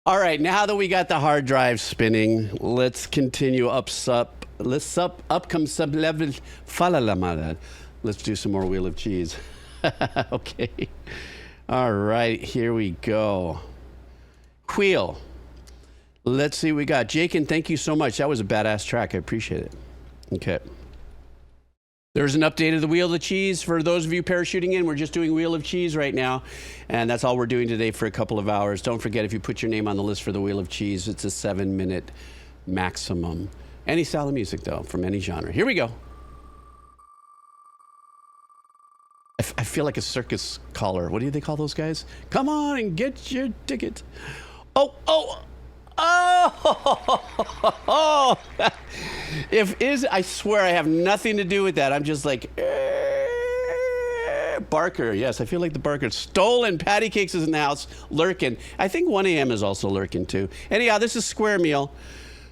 All right, now that we got the hard drive spinning, let's continue up come sub level falalamada. Let's do some more Wheel of Cheese. Okay. All right, here we go. Wheel. Let's see what we got. Jakin, thank you so much. That was a badass track. I appreciate it. Okay. There's an update of the Wheel of Cheese. For those of you parachuting in, we're just doing Wheel of Cheese right now. And that's all we're doing today for a couple of hours. Don't forget, if you put your name on the list for the Wheel of Cheese, it's a 7-minute maximum. Any style of music, though, from any genre. Here we go. I feel like a circus caller. What do they call those guys? Come on and get your ticket. Oh. I swear I have nothing to do with that. I'm just like, Barker. Yes, I feel like the Barker. Stolen Patty Cakes is in the house, lurking. I think 1 a.m. is also lurking too. Anyhow, this is Square Meal.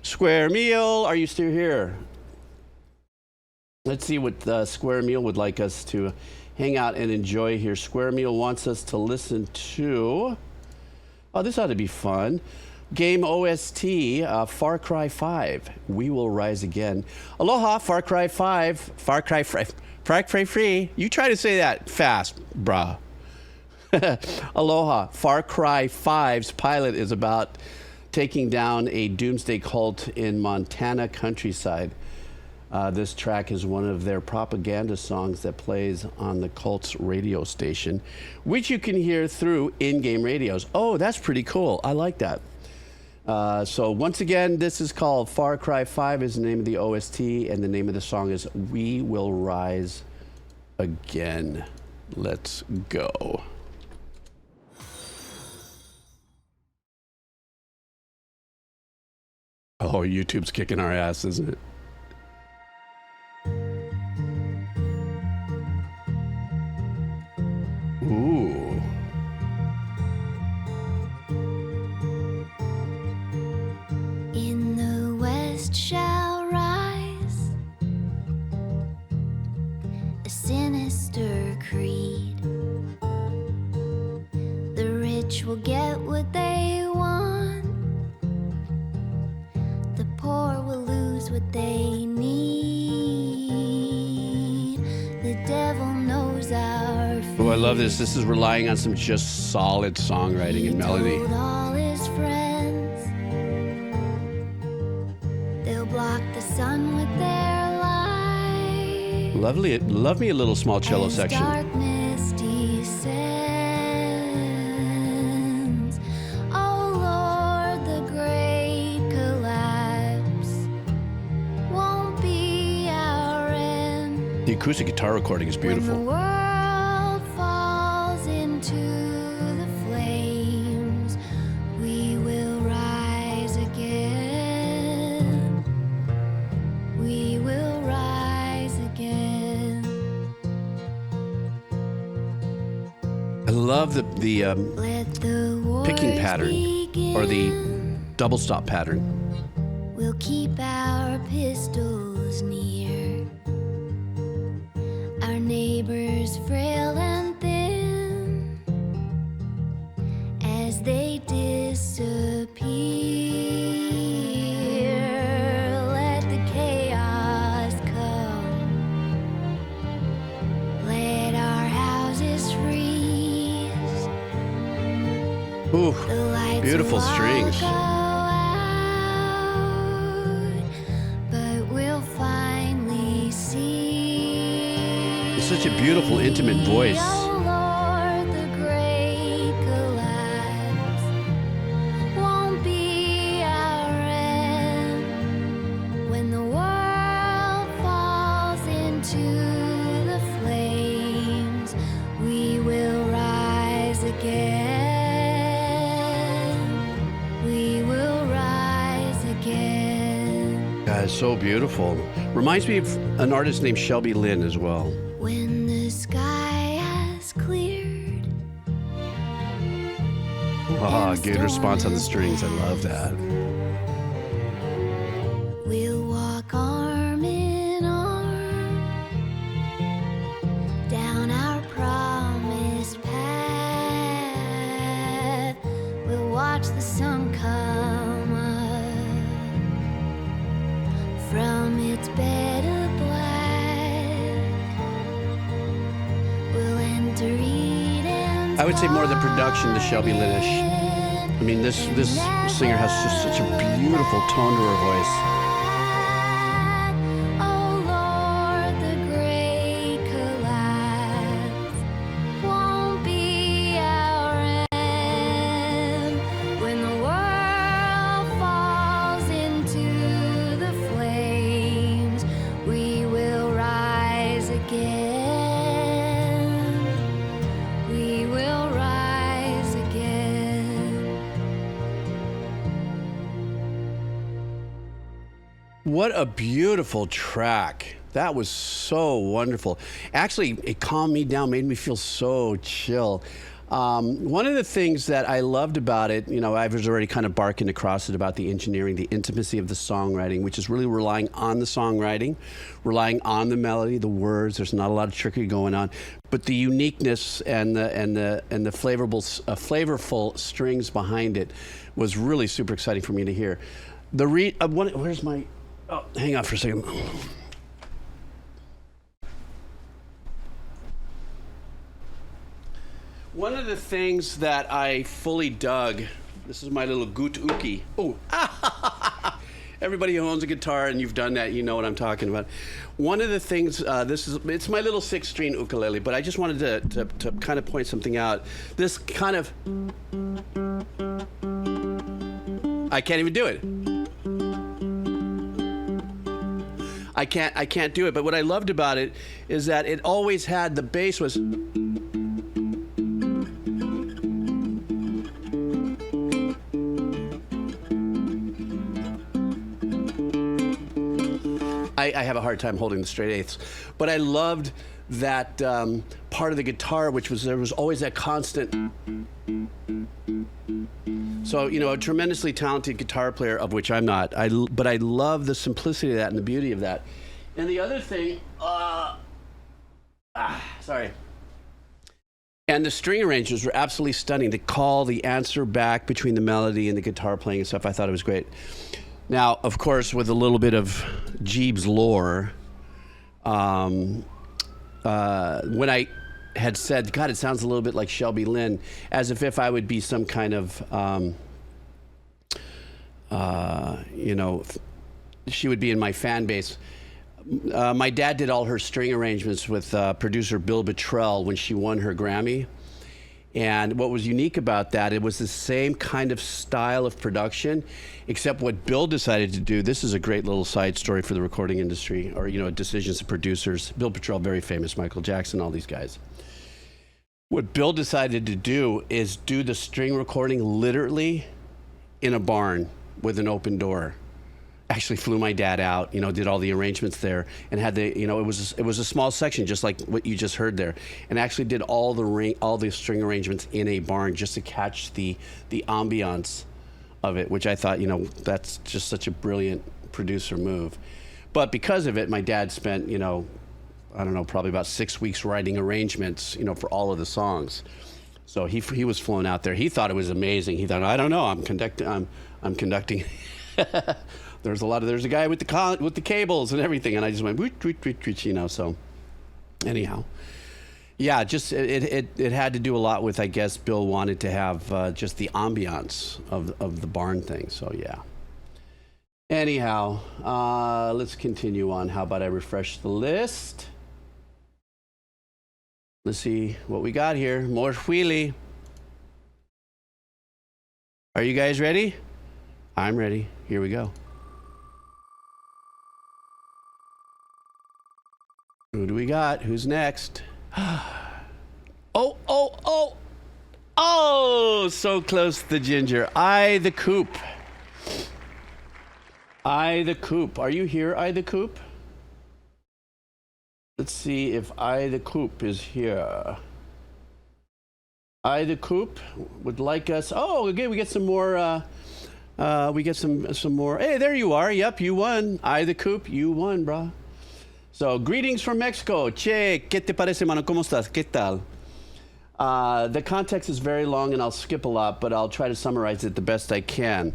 Square Meal, are you still here? Let's see what Square Meal would like us to hang out and enjoy here. Square Meal wants us to listen to, oh, this ought to be fun. Game OST, Far Cry 5, We Will Rise Again. Aloha, Far Cry 5, Far Cry Free. You try to say that fast, brah. Aloha, Far Cry 5's pilot is about taking down a doomsday cult in Montana countryside. This track is one of their propaganda songs that plays on the cult's radio station, which you can hear through in-game radios. Oh, that's pretty cool. I like that. So once again, this is called Far Cry 5 is the name of the OST, and the name of the song is We Will Rise Again. Let's go. Oh, YouTube's kicking our ass, isn't it? Ooh. In the west shall rise a sinister creed. The rich will get what they want. The poor will lose what they need. The devil knows our fear. Oh, I love this. This is relying on some just solid songwriting and melody. Told all his friends they'll block the sun with their light. Lovely. Love me a little small cello As section. darkness descends, oh Lord, the great collapse won't be our end. The acoustic guitar recording is When the beautiful. world falls into the flames, we will rise again. We will rise again. I love the Let the wars picking pattern, begin. or the double stop pattern. We'll keep our pistols near. Our neighbors frail and thin as they disappear. Let the chaos come. Let our houses freeze. Ooh, The lights beautiful will all strings. go out, but we'll finally see. It's such a beautiful, intimate voice. Oh Lord, the great collapse won't be our end. When the world falls into the flames, we will rise again. We will rise again. God, it's so beautiful. Reminds me of an artist named Shelby Lynn as well. When the sky has cleared. Ah, good response on the strings. I love that. We'll walk arm in arm down our promised path. We'll watch the sun come up from its bed of black, we'll enter Eden's I would say more the production, the Shelby Lynnish. I mean, this singer has just such a beautiful tone to her voice. Oh Lord, the great collapse won't be our end. When the world falls into the flames, we will rise again. We will rise again. What a beautiful track. That was so wonderful. Actually, it calmed me down, made me feel so chill. One of the things that I loved about it, you know, I was already kind of barking across it about the engineering, the intimacy of the songwriting, which is really relying on the songwriting, relying on the melody, the words. There's not a lot of trickery going on, but the uniqueness and the flavorful strings behind it was really super exciting for me to hear. Where's my? Oh, hang on for a second. One of the things that I fully dug, this is my little gut uki. Oh, everybody who owns a guitar and you've done that, you know what I'm talking about. One of the things, it's my little 6-string ukulele, but I just wanted to kind of point something out. This kind of, I can't even do it. I can't do it. But what I loved about it is that it always had, the bass was. I have a hard time holding the straight eighths, but I loved that part of the guitar, which was, there was always that constant. So, you know, a tremendously talented guitar player, of which I'm not, but I love the simplicity of that and the beauty of that. And the other thing, sorry. And the string arrangements were absolutely stunning. The call, the answer back between the melody and the guitar playing and stuff, I thought it was great. Now, of course, with a little bit of Jeeb's lore, when I had said, God, it sounds a little bit like Shelby Lynn, as if I would be some kind of, you know, she would be in my fan base. My dad did all her string arrangements with producer Bill Bottrell when she won her Grammy. And what was unique about that, it was the same kind of style of production, except what Bill decided to do. This is a great little side story for the recording industry, or, you know, decisions of producers. Bill Bottrell, very famous, Michael Jackson, all these guys. What Bill decided to do is do the string recording literally in a barn with an open door. Actually flew my dad out, you know, did all the arrangements there, and had the, you know, it was a small section just like what you just heard there, and actually did all the string arrangements in a barn just to catch the ambiance of it, which I thought, you know, that's just such a brilliant producer move. But because of it, my dad spent, you know, I don't know, probably about 6 weeks writing arrangements, you know, for all of the songs. So he was flown out there. He thought it was amazing. He thought, I don't know, I'm conducting. There's a guy with the cables and everything, and I just went, you know. So, anyhow, yeah, just it had to do a lot with, I guess, Bill wanted to have just the ambiance of the barn thing. So yeah. Anyhow, let's continue on. How about I refresh the list? Let's see what we got here. More wheelie. Are you guys ready? I'm ready. Here we go. Who do we got? Who's next? Oh, so close to Ginger. I the Coop. Are you here, I the Coop? Let's see if I the Coop is here. I the Coop would like us. Oh, okay, we get some more. We get some more. Hey, there you are. Yep, you won. I the Coop, you won, brah. So, greetings from Mexico. Che, ¿qué te parece, mano? ¿Cómo estás? ¿Qué tal? The context is very long, and I'll skip a lot, but I'll try to summarize it the best I can.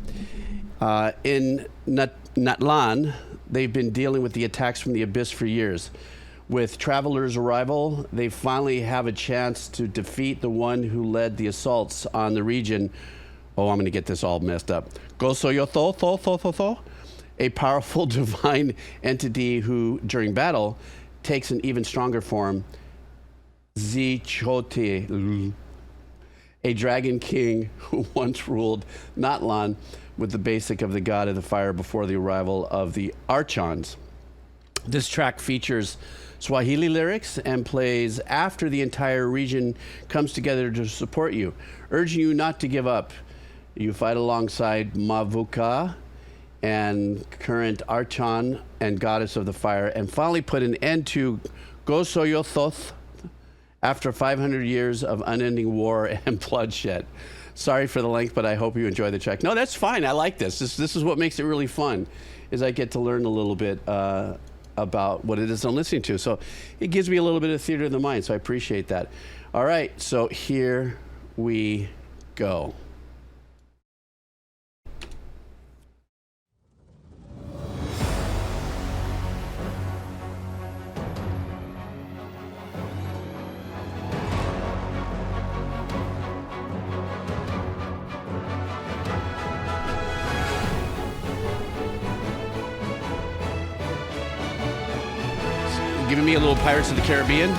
In Natlan, they've been dealing with the attacks from the Abyss for years. With Traveler's arrival, they finally have a chance to defeat the one who led the assaults on the region. Oh, I'm going to get this all messed up. Gosoyotho, a powerful divine entity who, during battle, takes an even stronger form. Zichote, a dragon king who once ruled Natlan with the basic of the god of the fire before the arrival of the Archons. This track features Swahili lyrics and plays after the entire region comes together to support you, urging you not to give up. You fight alongside Mavuka and current Archon and goddess of the fire, and finally put an end to Gosoyothoth after 500 years of unending war and bloodshed. Sorry for the length, but I hope you enjoy the track. No, that's fine. I like this. This is what makes it really fun, is I get to learn a little bit about what it is I'm listening to. So it gives me a little bit of theater of the mind, so I appreciate that. All right, so here we go. Giving me a little Pirates of the Caribbean.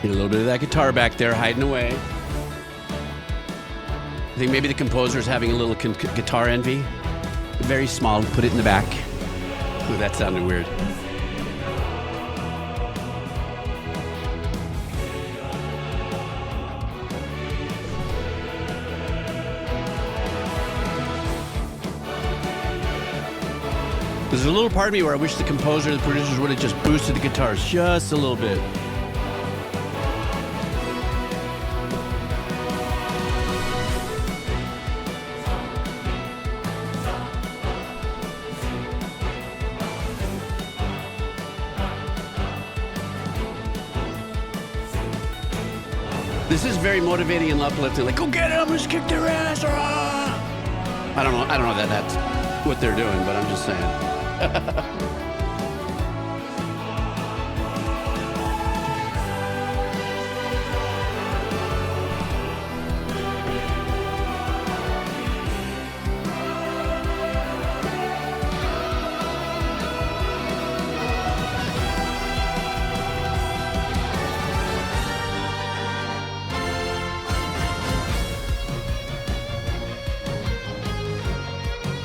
Get a little bit of that guitar back there hiding away. I think maybe the composer is having a little guitar envy. Very small, put it in the back. Ooh, that sounded weird. There's a little part of me where I wish the composer, the producers would have just boosted the guitars just a little bit. This is very motivating and uplifting. Like, go get them, let's kick their ass. I don't know that that's what they're doing, but I'm just saying.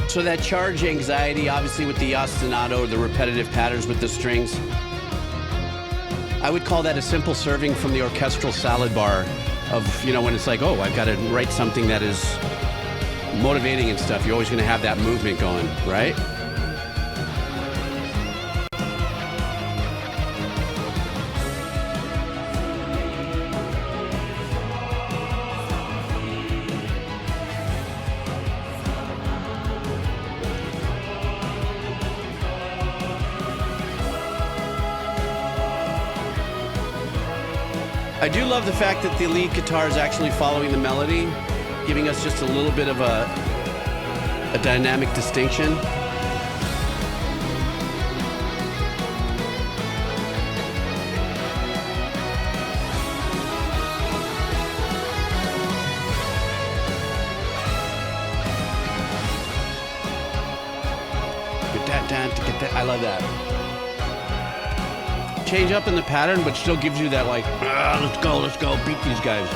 So that charge anxiety, obviously with the ostinato, the repetitive patterns with the strings, I would call that a simple serving from the orchestral salad bar of, you know, when it's like, oh, I've got to write something that is motivating and stuff. You're always going to have that movement going, right? I do love the fact that the lead guitar is actually following the melody, giving us just a little bit of a dynamic distinction. I love that. Change up in the pattern, but still gives you that like, let's go, beat these guys.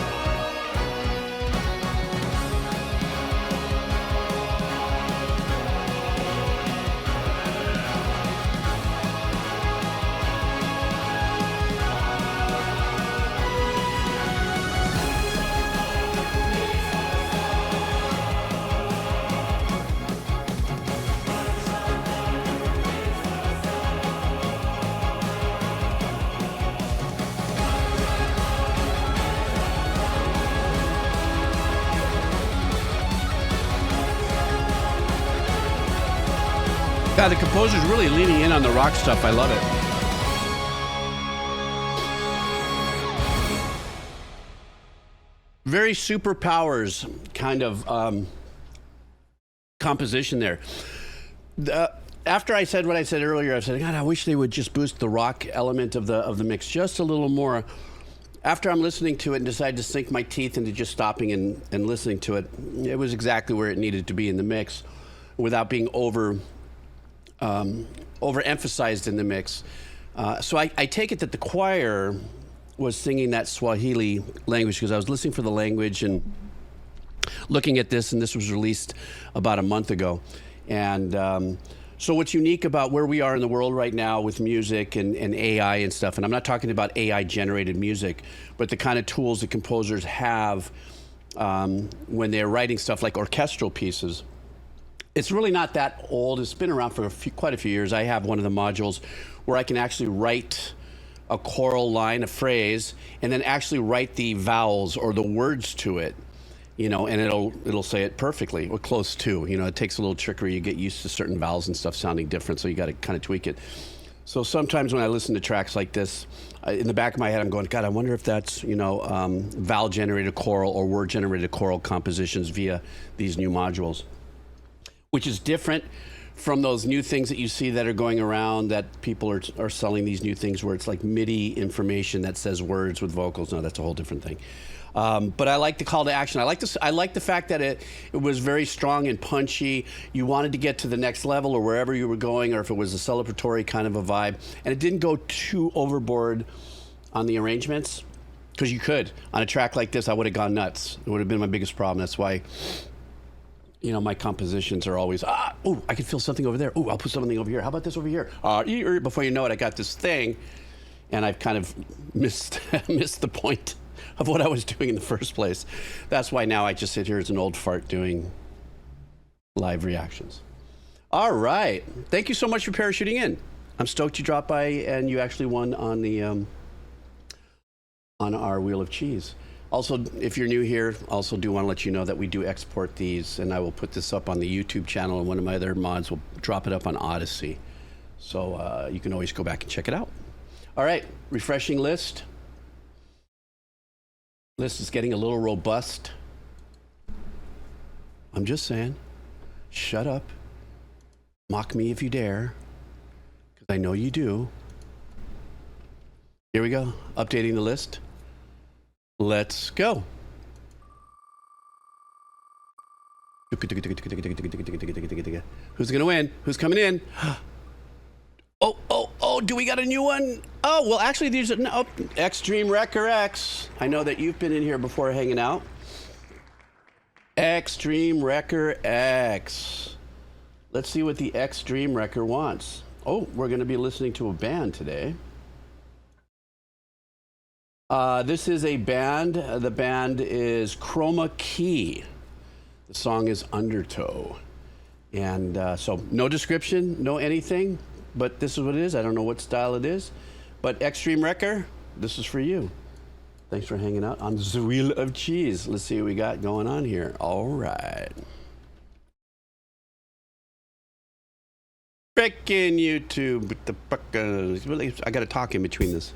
Yeah, the composer's really leaning in on the rock stuff. I love it. Very superpowers kind of composition there. After I said what I said earlier, I said, God, I wish they would just boost the rock element of the mix just a little more. After I'm listening to it and decide to sink my teeth into just stopping and listening to it, it was exactly where it needed to be in the mix without being overemphasized in the mix. So I take it that the choir was singing that Swahili language because I was listening for the language and looking at this, and this was released about a month ago. And so what's unique about where we are in the world right now with music and AI and stuff, and I'm not talking about AI-generated music, but the kind of tools that composers have when they're writing stuff like orchestral pieces. It's really not that old. It's been around for quite a few years. I have one of the modules where I can actually write a choral line, a phrase, and then actually write the vowels or the words to it, you know, and it'll say it perfectly, or close to. You know, it takes a little trickery. You get used to certain vowels and stuff sounding different, so you got to kind of tweak it. So sometimes when I listen to tracks like this, in the back of my head, I'm going, God, I wonder if that's, you know, vowel-generated choral or word-generated choral compositions via these new modules, which is different from those new things that you see that are going around that people are selling these new things where it's like MIDI information that says words with vocals. No, that's a whole different thing. But I like the call to action. I like the fact that it was very strong and punchy. You wanted to get to the next level or wherever you were going, or if it was a celebratory kind of a vibe. And it didn't go too overboard on the arrangements, because you could. On a track like this, I would have gone nuts. It would have been my biggest problem. That's why, you know, my compositions are always, oh, I can feel something over there. Oh, I'll put something over here. How about this over here? Before you know it, I got this thing, and I've kind of missed the point of what I was doing in the first place. That's why now I just sit here as an old fart doing live reactions. All right. Thank you so much for parachuting in. I'm stoked you dropped by and you actually won on the on our Wheel of Cheese. Also, if you're new here, also do want to let you know that we do export these, and I will put this up on the YouTube channel, and one of my other mods will drop it up on Odyssey. So you can always go back and check it out. All right, refreshing list. List is getting a little robust. I'm just saying, shut up. Mock me if you dare, because I know you do. Here we go, updating the list. Let's go. Who's gonna win? Who's coming in? Oh, do we got a new one? Oh, well, actually, these are, no, Extreme Wrecker X. I know that you've been in here before hanging out. Extreme Wrecker X. Let's see what the Extreme Wrecker wants. Oh, we're gonna be listening to a band today. This is a band. The band is Chroma Key. The song is Undertow. And so no description, no anything, but this is what it is. I don't know what style it is, but Extreme Wrecker, this is for you. Thanks for hanging out on the Wheel of Cheese. Let's see what we got going on here. All right. Frickin' YouTube. What the fuck? I got to talk in between this.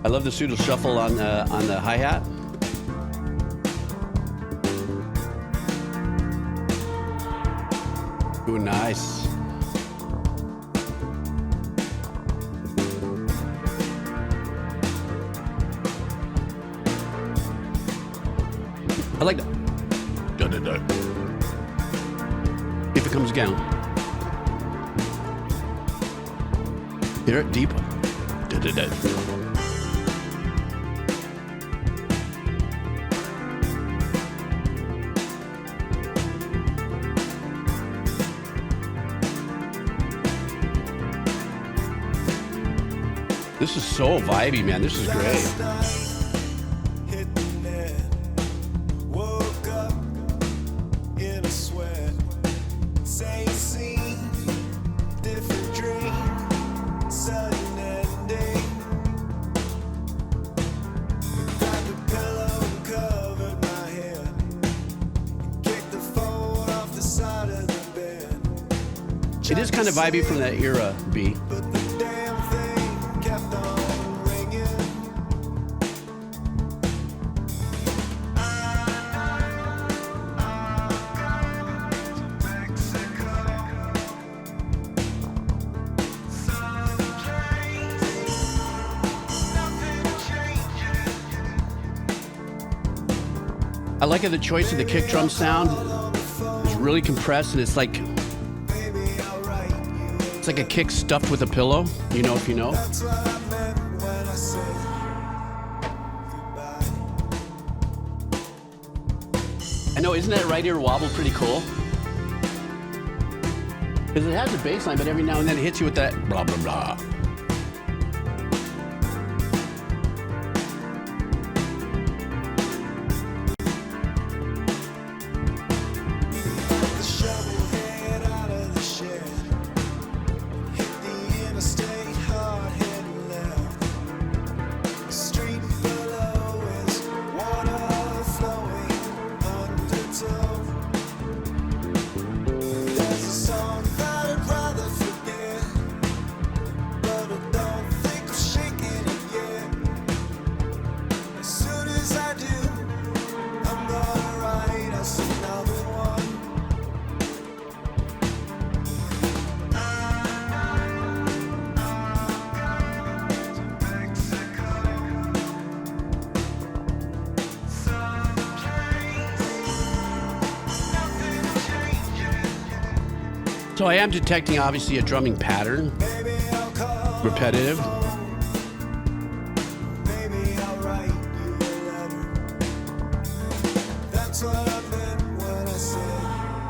I love the pseudo shuffle on the hi-hat. Ooh, nice. I like that. If it comes down. Hear it deep. This is so vibey, man. This is great. It is kind of vibey from that era, B. I like how the choice of the kick drum sound is really compressed, and it's like a kick stuffed with a pillow. You know if you know. I know, isn't that right ear wobble pretty cool? Because it has a bass line, but every now and then it hits you with that blah blah blah. So I am detecting, obviously, a drumming pattern, repetitive.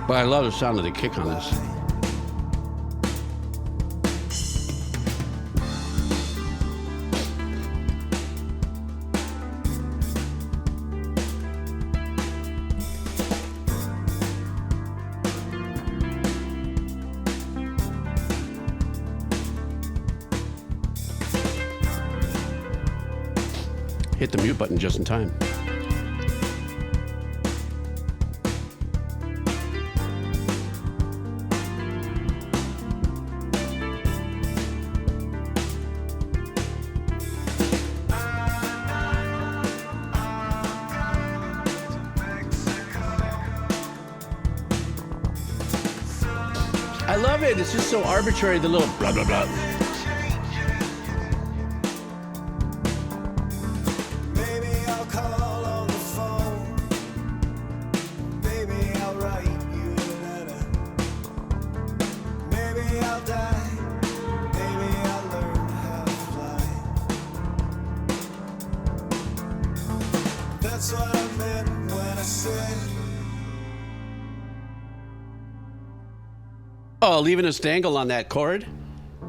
But I love the sound of the kick on this. Hit the mute button just in time. I love it. It's just so arbitrary, the little blah, blah, blah. Oh, leaving a stangle on that chord?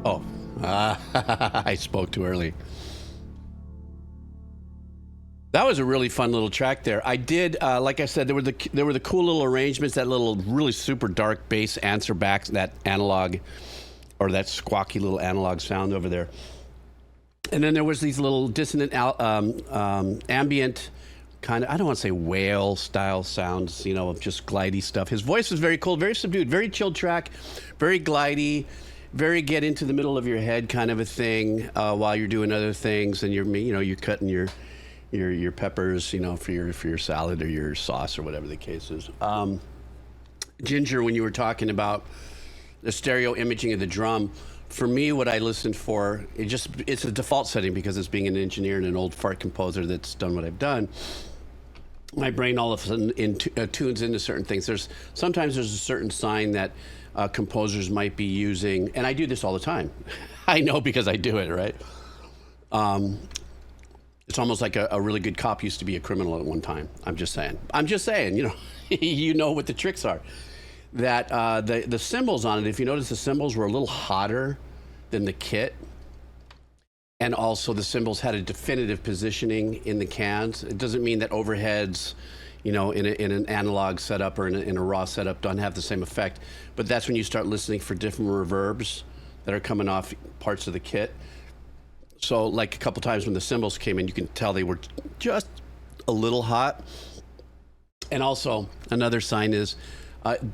Oh, I spoke too early. That was a really fun little track there. I did, like I said, there were the cool little arrangements, that little really super dark bass answer back, that analog, or that squawky little analog sound over there. And then there was these little dissonant ambient kind of, I don't want to say whale style sounds, you know, of just glidey stuff. His voice was very cool, very subdued, very chilled track, very glidey, very get into the middle of your head kind of a thing while you're doing other things, and you're cutting your peppers, you know, for your salad or your sauce or whatever the case is. Ginger, when you were talking about the stereo imaging of the drum, for me, what I listened for, it's a default setting because it's being an engineer and an old fart composer that's done what I've done. My brain all of a sudden tunes into certain things. Sometimes there's a certain sign that composers might be using, and I do this all the time. I know because I do it, right? It's almost like a really good cop used to be a criminal at one time. I'm just saying, you know, you know what the tricks are. That the cymbals on it, if you notice, the cymbals were a little hotter than the kit. And also the cymbals had a definitive positioning in the cans. It doesn't mean that overheads, you know, in an analog setup or in a raw setup don't have the same effect. But that's when you start listening for different reverbs that are coming off parts of the kit. So like a couple times when the cymbals came in, you can tell they were just a little hot. And also another sign is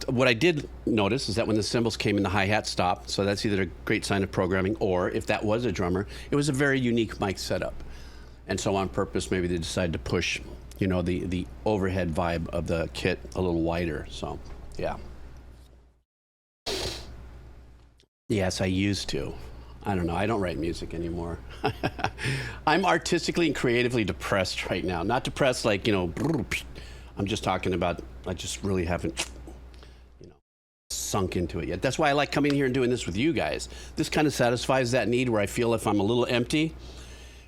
What I did notice is that when the cymbals came in, the hi-hat stopped. So that's either a great sign of programming, or if that was a drummer, it was a very unique mic setup. And so on purpose, maybe they decided to push, you know, the overhead vibe of the kit a little wider. So, yeah. Yes, I used to. I don't know. I don't write music anymore. I'm artistically and creatively depressed right now. Not depressed like, you know, I'm just talking about, I just really haven't, you know, sunk into it yet. That's why I like coming here and doing this with you guys. This kind of satisfies that need where I feel if I'm a little empty,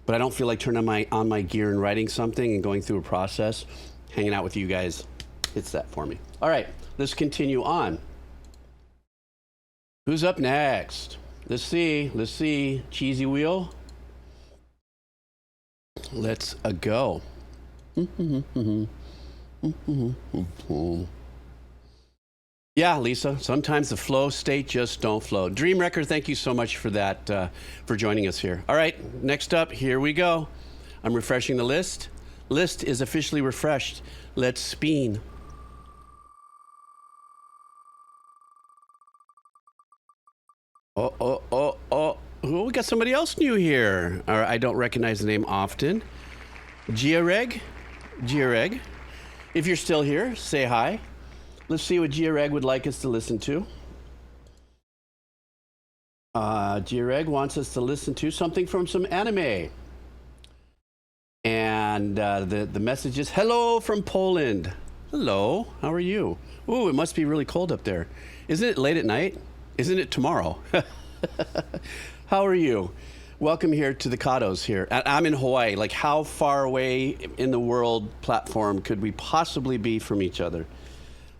but I don't feel like turning on my gear and writing something and going through a process. Hanging out with you guys hits that for me. All right, let's continue on. Who's up next? Let's see. Cheesy wheel. Let's go. Yeah, Lisa, sometimes the flow state just don't flow. Dream Wrecker, thank you so much for that, for joining us here. All right, next up, here we go. I'm refreshing the list. List is officially refreshed. Let's spin. Oh, we got somebody else new here. Or I don't recognize the name often. Giareg. If you're still here, say hi. Let's see what Giareg would like us to listen to. Giareg wants us to listen to something from some anime. And the message is, hello from Poland. Hello, how are you? Ooh, it must be really cold up there. Isn't it late at night? Isn't it tomorrow? How are you? Welcome here to the Kados here. I'm in Hawaii. Like, how far away in the world platform could we possibly be from each other?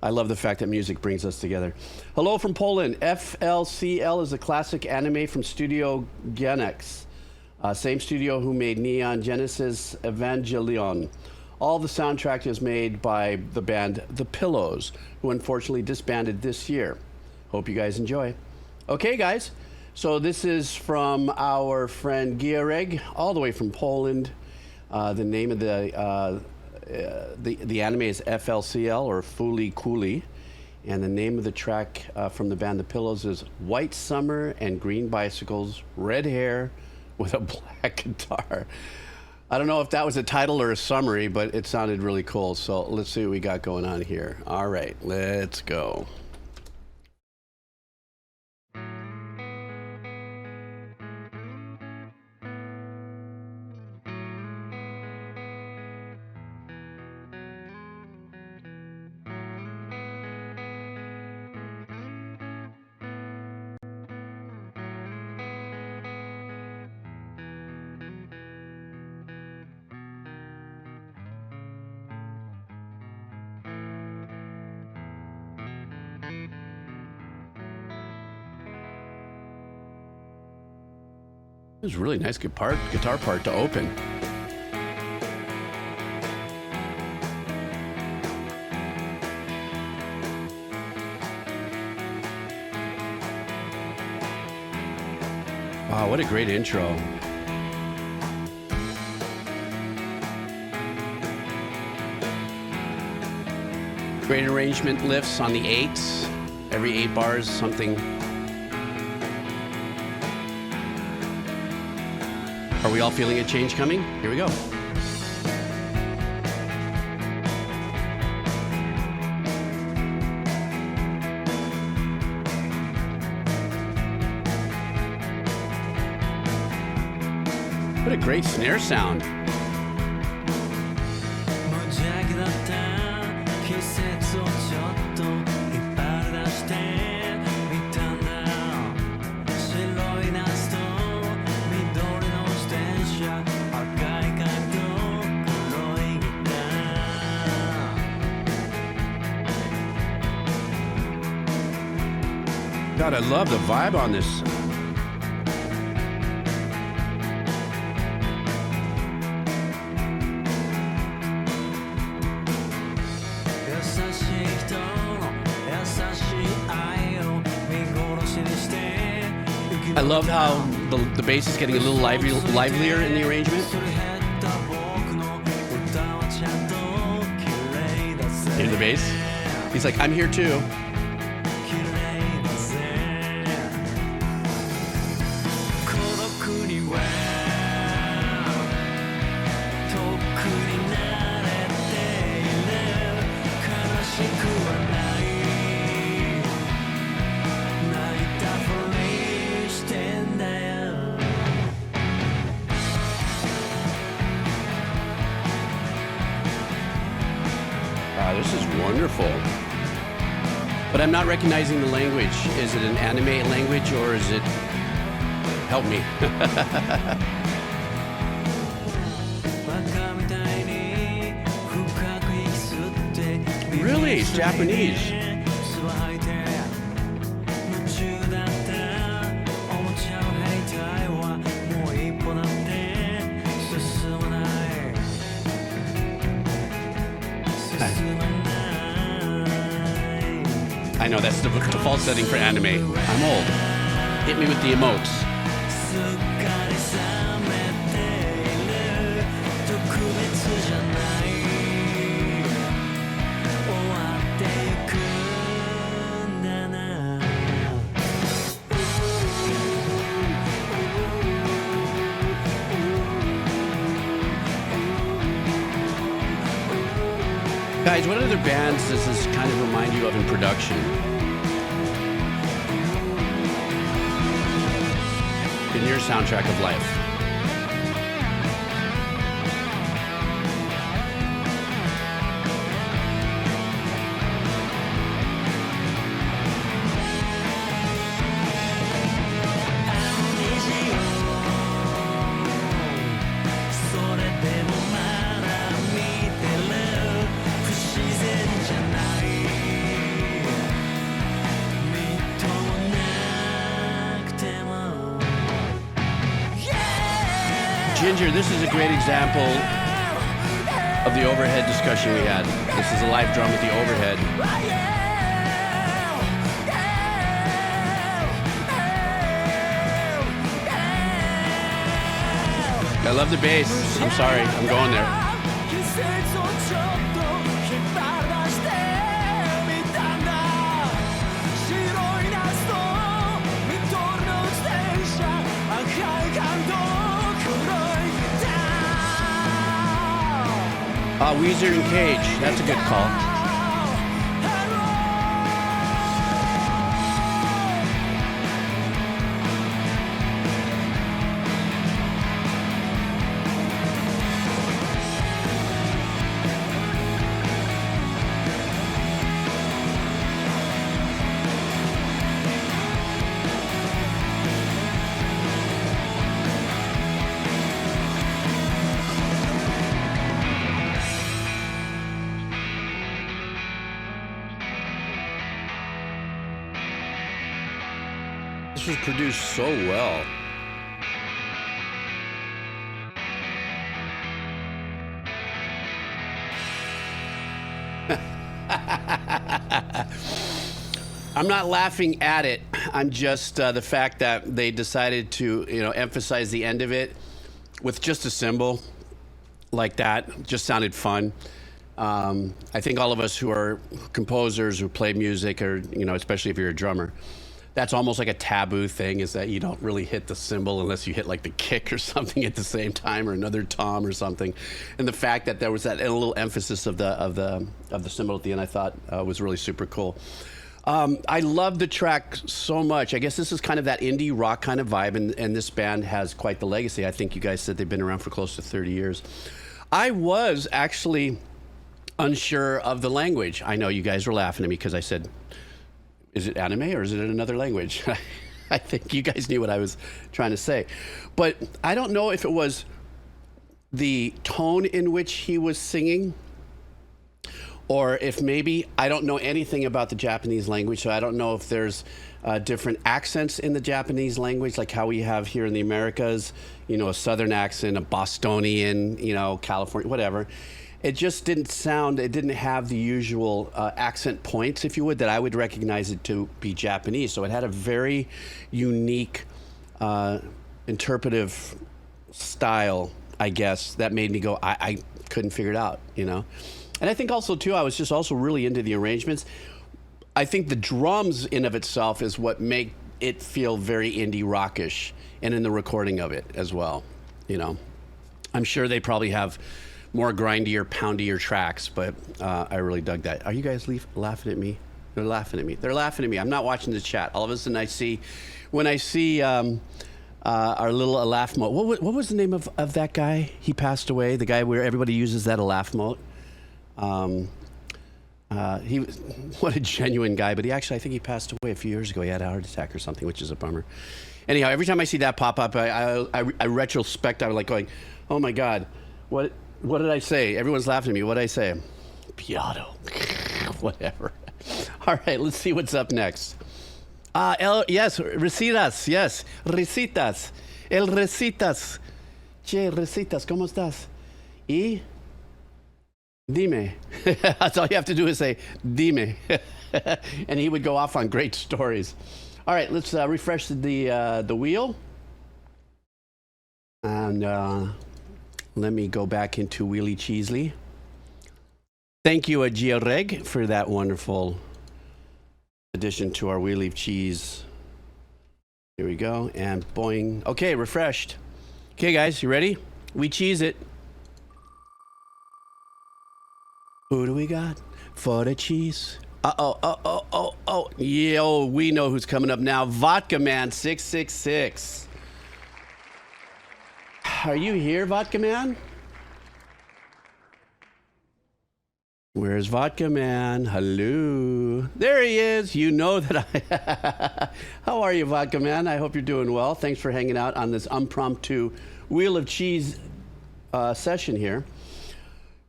I love the fact that music brings us together. Hello from Poland. FLCL is a classic anime from Studio Genex. Same studio who made Neon Genesis Evangelion. All the soundtrack is made by the band The Pillows, who unfortunately disbanded this year. Hope you guys enjoy. Okay, guys. So this is from our friend Giareg, all the way from Poland. The name of the anime is FLCL, or Fooly Cooly. And the name of the track from the band The Pillows is White Summer and Green Bicycles, Red Hair with a Black Guitar. I don't know if that was a title or a summary, but it sounded really cool. So let's see what we got going on here. All right, let's go. It was a really nice guitar part to open. Wow, what a great intro. Great arrangement lifts on the 8s. Every 8 bars, something. Are we all feeling a change coming? Here we go. What a great snare sound. God, I love the vibe on this. I love how the bass is getting a little livelier in the arrangement. Hear the bass. He's like, I'm here too. This is wonderful. But I'm not recognizing the language. Is it an anime language or is it... Help me. Really? It's Japanese. I know, that's the default setting for anime. I'm old. Hit me with the emotes. Guys, what other bands does this kind of remind you of in production? In your soundtrack of life? Ginger, this is a great example of the overhead discussion we had. This is a live drum with the overhead. I love the bass. I'm sorry, I'm going there. Weezer and Cage, that's a good call. This was produced so well. I'm not laughing at it. I'm just the fact that they decided to, emphasize the end of it with just a cymbal like that. Just sounded fun. I think all of us who are composers who play music, or especially if you're a drummer, that's almost like a taboo thing, is that you don't really hit the cymbal unless you hit like the kick or something at the same time, or another tom or something. And the fact that there was that little emphasis of the cymbal at the end, I thought was really super cool. I love the track so much. I guess this is kind of that indie rock kind of vibe, and this band has quite the legacy. I think you guys said they've been around for close to 30 years. I was actually unsure of the language. I know you guys were laughing at me because I said, is it anime or is it in another language? I think you guys knew what I was trying to say. But I don't know if it was the tone in which he was singing, or if maybe, I don't know anything about the Japanese language, so I don't know if there's different accents in the Japanese language, like how we have here in the Americas, a Southern accent, a Bostonian, California, whatever. It just didn't sound, it didn't have the usual accent points, if you would, that I would recognize it to be Japanese. So it had a very unique interpretive style, I guess, that made me go, I couldn't figure it out, And I think also, too, I was just also really into the arrangements. I think the drums in of itself is what make it feel very indie rockish, and in the recording of it as well. You know, I'm sure they probably have more grindier, poundier tracks, but I really dug that. Are you guys laughing at me? They're laughing at me. They're laughing at me. I'm not watching the chat. All of a sudden, when I see our little Alaf mote. What was the name of that guy? He passed away. The guy where everybody uses that Alaf mote. He was what a genuine guy, but I think he passed away a few years ago. He had a heart attack or something, which is a bummer. Anyhow, every time I see that pop up, I retrospect. I was like going, "Oh my God, what did I say?" Everyone's laughing at me. What did I say? Piano, whatever. All right, let's see what's up next. Yes, recitas. Yes, recitas. El recitas. Che, recitas, ¿cómo estás? Y dime. That's all you have to do is say, dime. And he would go off on great stories. All right, let's refresh the wheel. And let me go back into Wheelie Cheesley. Thank you, Gioreg, for that wonderful addition to our Wheel of Cheese. Here we go, and boing. Okay, refreshed. Okay, guys, you ready? We cheese it. Who do we got for the cheese? Oh. Yo, we know who's coming up now. Vodka Man 666. Are you here, Vodka Man? Where's Vodka Man? Hello. There he is. You know that I... How are you, Vodka Man? I hope you're doing well. Thanks for hanging out on this impromptu Wheel of Cheese session here.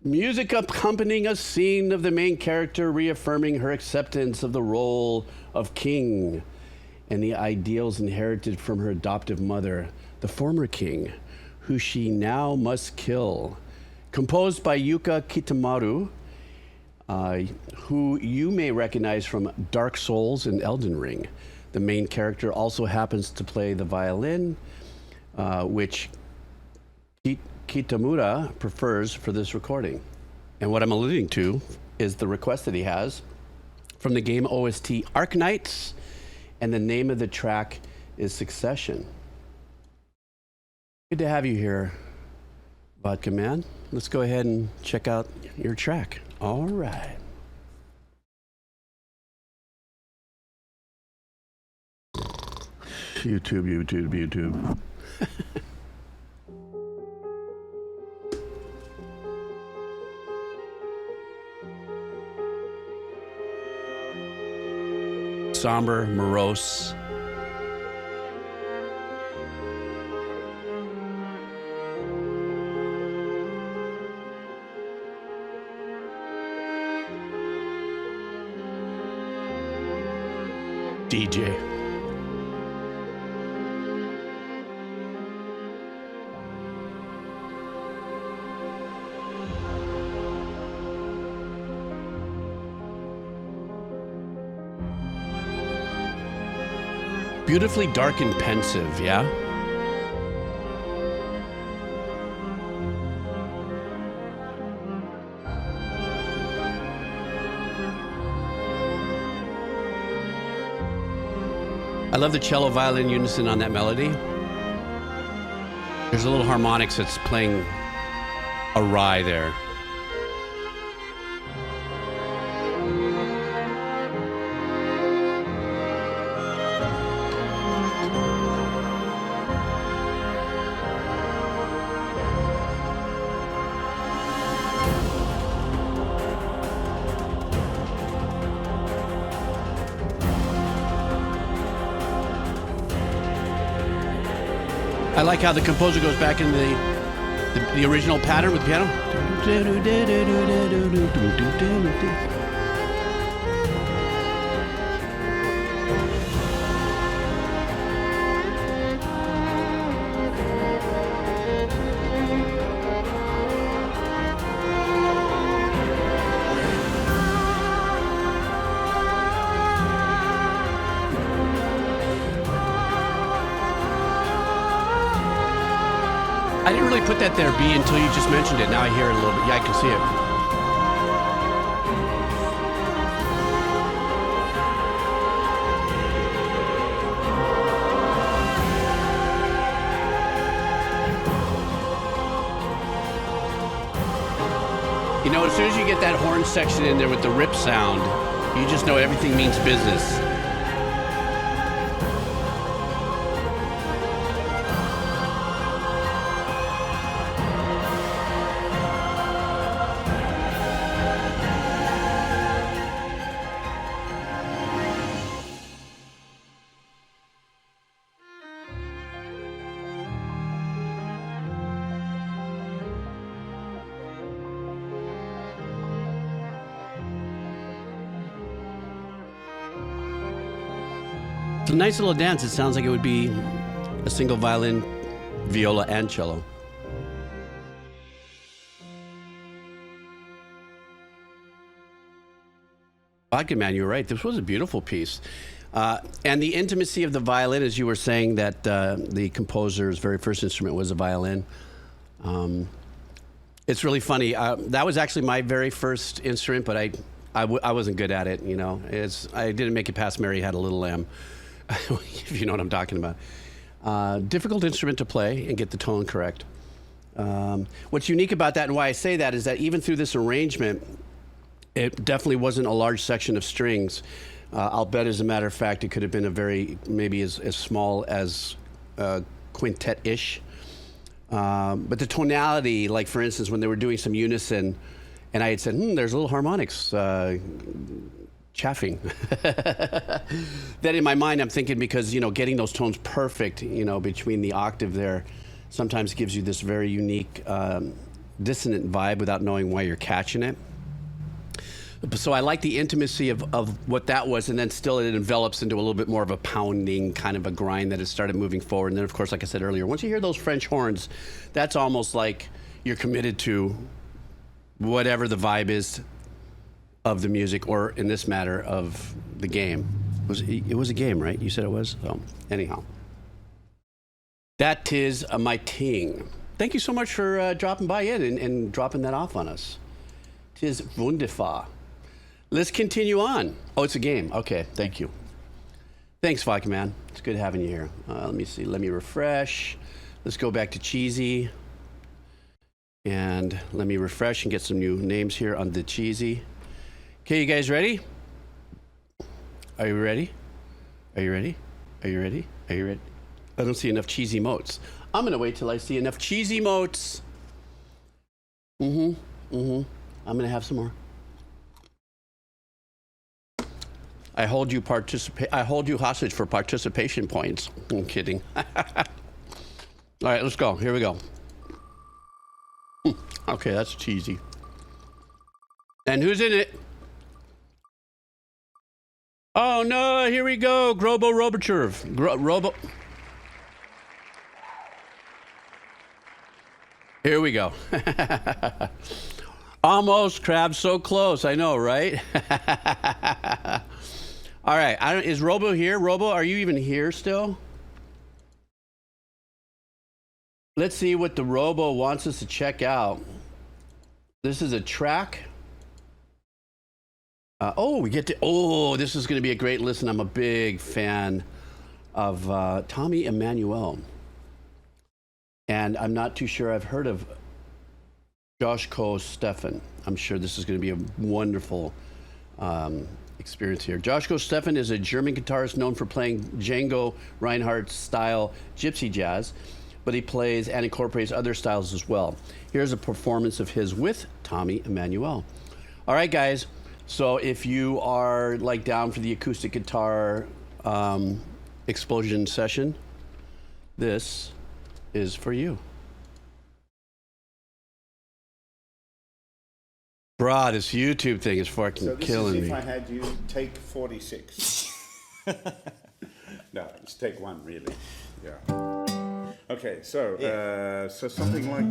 Music accompanying a scene of the main character reaffirming her acceptance of the role of king and the ideals inherited from her adoptive mother, the former king, who she now must kill. Composed by Yuka Kitamaru, who you may recognize from Dark Souls and Elden Ring. The main character also happens to play the violin, which Kitamura prefers for this recording. And what I'm alluding to is the request that he has from the game OST Arknights, and the name of the track is Succession. Good to have you here, Vodka Man. Let's go ahead and check out your track. All right. YouTube. Somber, morose. DJ. Beautifully dark and pensive, yeah? I love the cello violin unison on that melody. There's a little harmonics that's playing awry there. I like how the composer goes back in the original pattern with the piano. I didn't really put that there, B, until you just mentioned it. Now I hear it a little bit. Yeah, I can see it. know, as soon as you get that horn section in there with the rip sound, you just know everything means business. It's a nice little dance. It sounds like it would be a single violin, viola, and cello. Vodka Man, you were right. This was a beautiful piece. And the intimacy of the violin, as you were saying, that the composer's very first instrument was a violin. It's really funny. That was actually my very first instrument, but I wasn't good at it, you know. I didn't make it past Mary Had a Little Lamb, if you know what I'm talking about. Difficult instrument to play and get the tone correct. What's unique about that and why I say that is that even through this arrangement, it definitely wasn't a large section of strings. I'll bet, as a matter of fact, it could have been maybe as small as quintet-ish. But the tonality, like for instance, when they were doing some unison, and I had said, there's little harmonics chaffing. Then in my mind, I'm thinking, because, you know, getting those tones perfect, you know, between the octave there, sometimes gives you this very unique dissonant vibe without knowing why you're catching it. So I like the intimacy of what that was, and then still it envelops into a little bit more of a pounding kind of a grind that has started moving forward. And then, of course, like I said earlier, once you hear those French horns, that's almost like you're committed to whatever the vibe is of the music, or in this matter, of the game. It was a game, right? You said it was? So, anyhow. That is my ting. Thank you so much for dropping by in and dropping that off on us. Tis wunderbar. Let's continue on. Oh, it's a game. Okay, thank you. Thanks, Vodka Man. It's good having you here. Let me see. Let me refresh. Let's go back to Cheesy. And let me refresh and get some new names here on the Cheesy. Okay, you guys ready? Are you ready? Are you ready? Are you ready? Are you ready? I don't see enough cheesy motes. I'm going to wait till I see enough cheesy motes. I'm going to have some more. I hold you hostage for participation points. I'm kidding. All right, let's go. Here we go. Okay, that's cheesy. And who's in it? Oh no, here we go. Grobo Robocherv. Robo. Here we go. Almost, Crab, so close. I know, right? All right, is Robo here? Robo, are you even here still? Let's see what the Robo wants us to check out. This is a track. This is going to be a great listen. I'm a big fan of Tommy Emmanuel. And I'm not too sure I've heard of Joscho Stephan. I'm sure this is going to be a wonderful experience here. Joscho Stephan is a German guitarist known for playing Django Reinhardt style gypsy jazz, but he plays and incorporates other styles as well. Here's a performance of his with Tommy Emmanuel. All right, guys. So if you are like down for the acoustic guitar explosion session, this is for you. Bruh, this YouTube thing is fucking killing me. If I had you take 46. No, it's take one, really. Yeah. Okay, so so something like.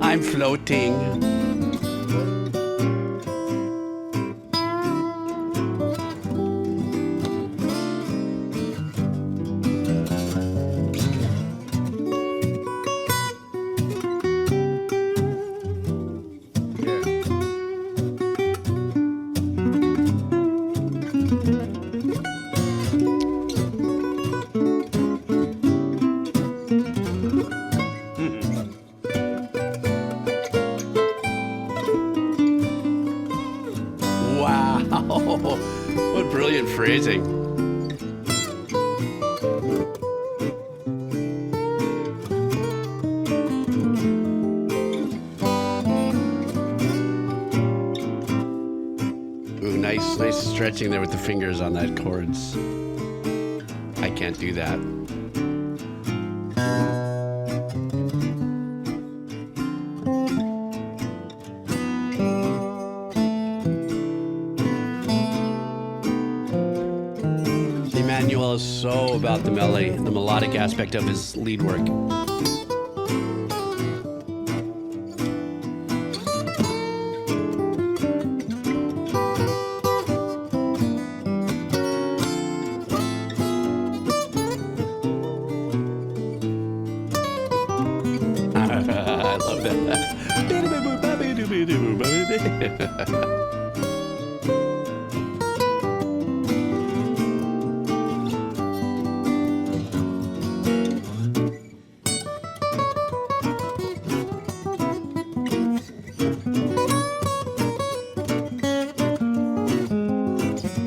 I'm floating. What brilliant phrasing. Ooh, nice stretching there with the fingers on that chords. I can't do that. Emmanuel is so about the melodic aspect of his lead work. I love that.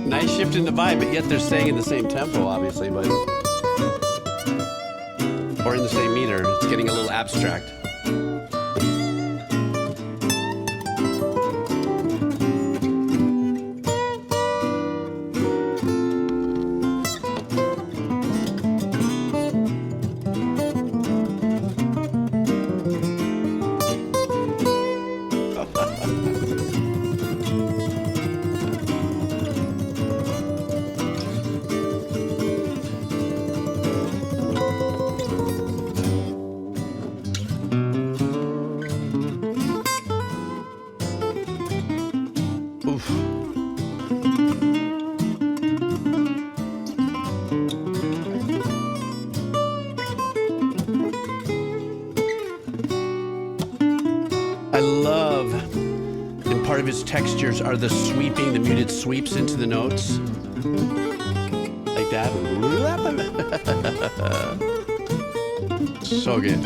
Nice shift in the vibe, but yet they're staying in the same tempo, obviously, but or in the same meter. It's getting a little abstract. I love, and part of his textures are the muted sweeps into the notes. Like that. So good.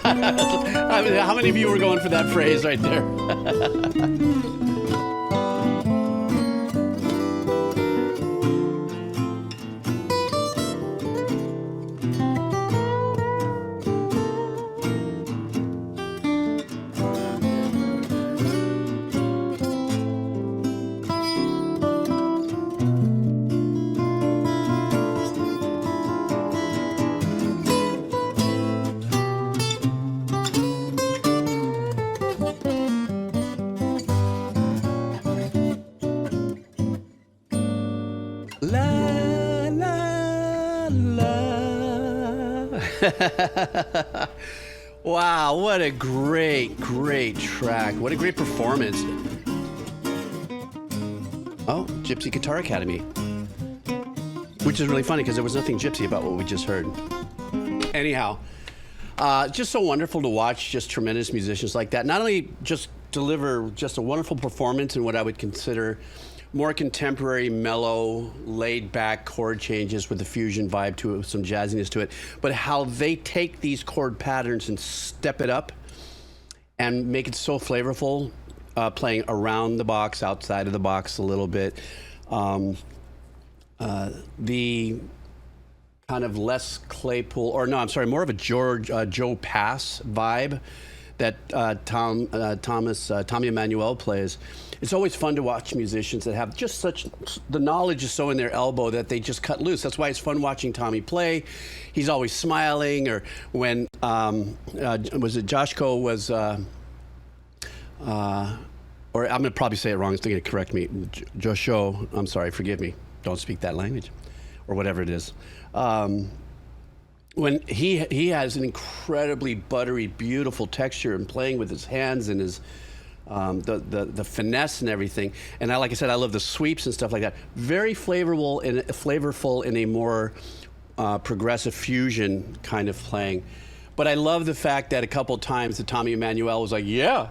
I mean, how many of you were going for that phrase right there? Wow, what a great track. What a great performance. Oh, Gypsy Guitar Academy. Which is really funny because there was nothing gypsy about what we just heard. Anyhow, just so wonderful to watch just tremendous musicians like that. Not only just deliver just a wonderful performance in what I would consider more contemporary, mellow, laid-back chord changes with a fusion vibe to it, with some jazziness to it, but how they take these chord patterns and step it up and make it so flavorful, playing around the box, outside of the box a little bit. The kind of Les Claypool, or no, I'm sorry, more of a Joe Pass vibe that Tommy Emmanuel plays. It's always fun to watch musicians that have just the knowledge is so in their elbow that they just cut loose. That's why it's fun watching Tommy play. He's always smiling. Or when, was it Joscho was, or I'm going to probably say it wrong, it's going to correct me. Joscho, I'm sorry, forgive me. Don't speak that language, or whatever it is. When he has an incredibly buttery, beautiful texture and playing with his hands and his the finesse and everything. And like I said, I love the sweeps and stuff like that. Very flavorful in a more progressive fusion kind of playing. But I love the fact that a couple of times that Tommy Emmanuel was like, yeah,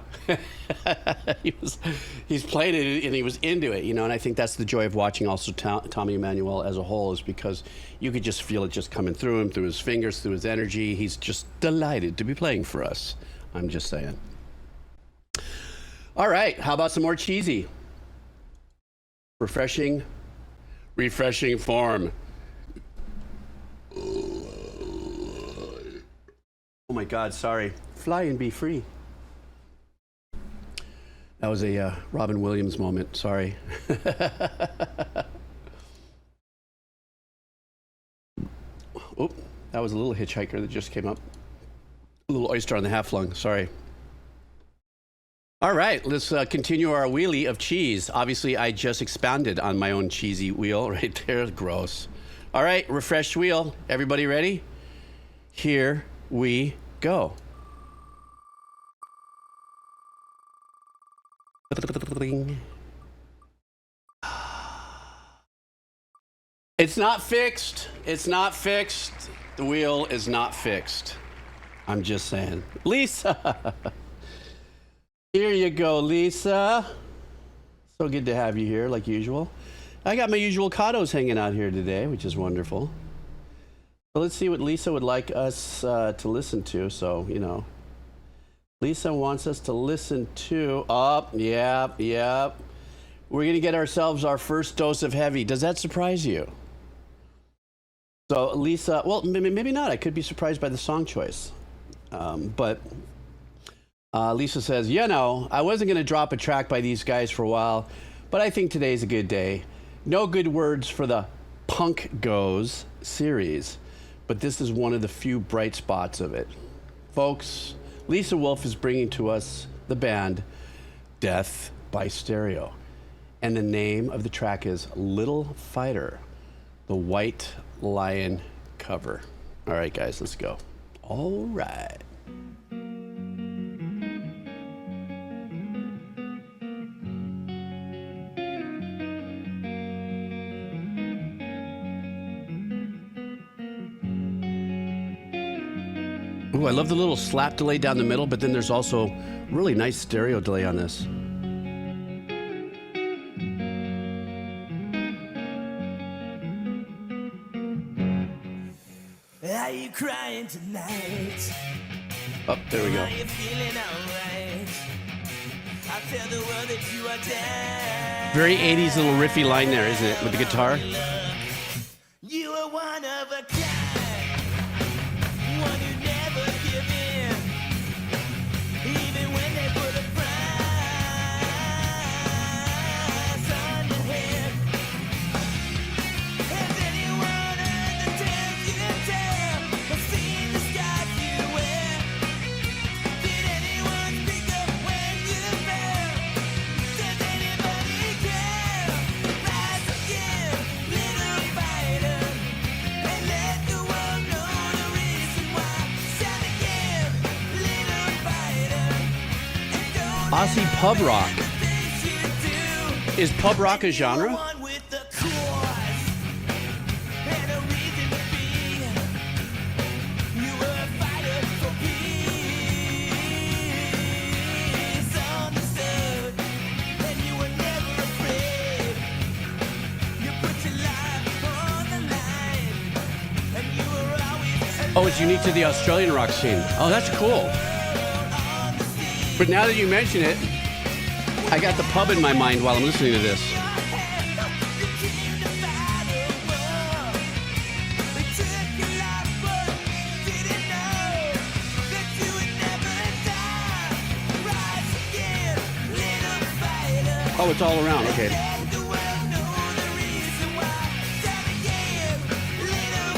he's played it and he was into it, you know. And I think that's the joy of watching also Tommy Emmanuel as a whole, is because you could just feel it just coming through him, through his fingers, through his energy. He's just delighted to be playing for us. I'm just saying. All right, how about some more cheesy? Refreshing form. Oh my God, sorry. Fly and be free. That was a Robin Williams moment, sorry. Oh, that was a little hitchhiker that just came up. A little oyster on the half lung, sorry. All right, let's continue our wheelie of cheese. Obviously, I just expanded on my own cheesy wheel right there. Gross. All right, refreshed wheel. Everybody ready? Here we go. It's not fixed. It's not fixed. The wheel is not fixed. I'm just saying. Lisa. Here you go, Lisa. So good to have you here, like usual. I got my usual Kados hanging out here today, which is wonderful. So let's see what Lisa would like us to listen to. So, you know, Lisa wants us to listen to, yep. We're going to get ourselves our first dose of heavy. Does that surprise you? So, Lisa, well, maybe not. I could be surprised by the song choice. But Lisa says, you know, I wasn't going to drop a track by these guys for a while, but I think today's a good day. No good words for the Punk Goes series, but this is one of the few bright spots of it. Folks, Lisa Wolf is bringing to us the band Death by Stereo, and the name of the track is Little Fighter, the White Lion cover. All right, guys, let's go. All right. Ooh, I love the little slap delay down the middle, but then there's also really nice stereo delay on this. Are you crying tonight? Oh, there we go. Are you feeling alright? I'll tell the world that you are dead. Very 80s little riffy line there, isn't it, with the guitar? You are one of a kind, one who never give in, even when they put a price on your head. Has anyone heard the tales you tell, or seen the skies you wear? Did anyone speak up when you fell? Does anybody care? Rise again, little fighter, and let the world know the reason why. Shout again, little fighter, and don't Aussie pub rock. the things you do. Is pub rock a genre? One with the cause and a reason to be. You were a fighter for peace, understood, and you were never afraid. You put your life on the line, and you were always Oh, it's unique to the Australian rock scene. Oh, that's cool. But now that you mention it, I got the pub in my mind while I'm listening to this. You came to fight a war. We took Oh, it's all around. Okay.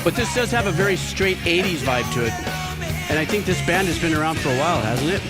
But this does have a very straight 80s vibe to it. And I think this band has been around for a while, hasn't it?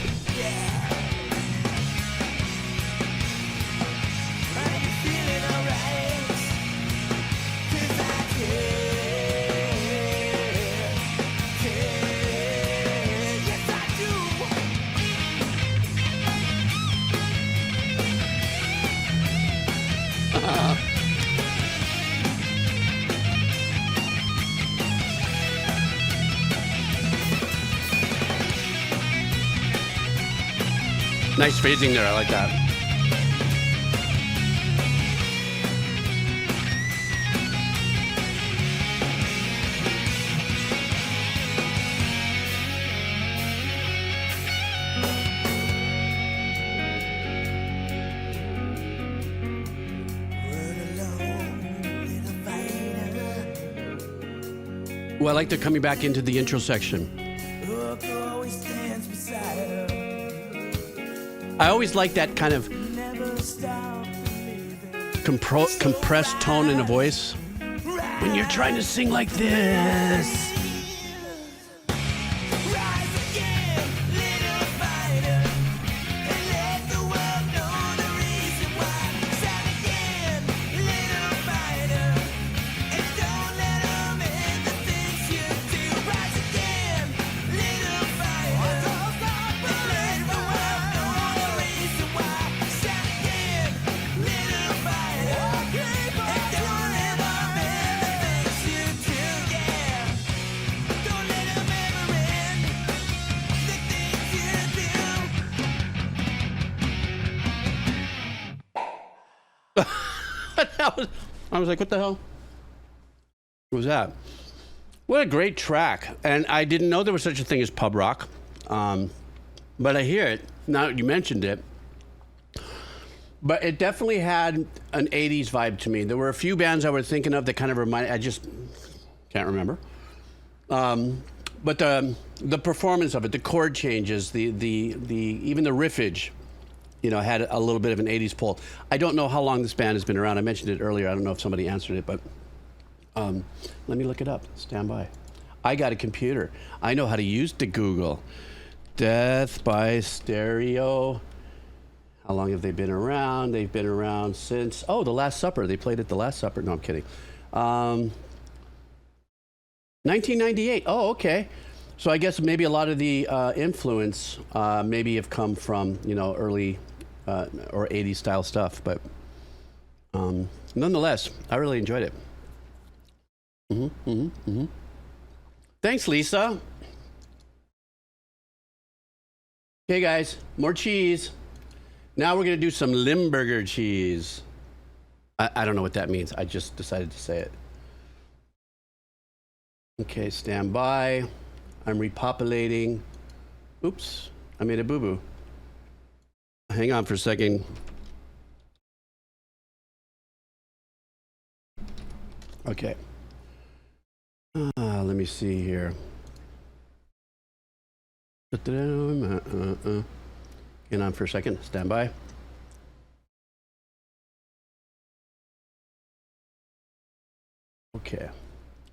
Nice phrasing there, I like that. Well, I like they're coming back into the intro section. I always like that kind of compressed tone in a voice when you're trying to sing like this. I was like, what the hell? What was that? What a great track. And I didn't know there was such a thing as pub rock. But I hear it, now that you mentioned it. But it definitely had an 80s vibe to me. There were a few bands I was thinking of that kind of reminded, I just can't remember. But the performance of it, the chord changes, the even the riffage, you know, had a little bit of an 80s pull. I don't know how long this band has been around. I mentioned it earlier. I don't know if somebody answered it, but let me look it up. Stand by. I got a computer. I know how to use the Google. Death by Stereo. How long have they been around? They've been around since, The Last Supper. They played at The Last Supper. No, I'm kidding. 1998. Oh, okay. So I guess maybe a lot of the influence maybe have come from, you know, early or 80s style stuff. But nonetheless, I really enjoyed it. Thanks, Lisa. Okay, guys, more cheese. Now we're going to do some Limburger cheese. I don't know what that means. I just decided to say it. Okay, stand by. I'm repopulating. Oops, I made a boo-boo. Hang on for a second. Okay. Let me see here. Hang on for a second. Stand by. Okay.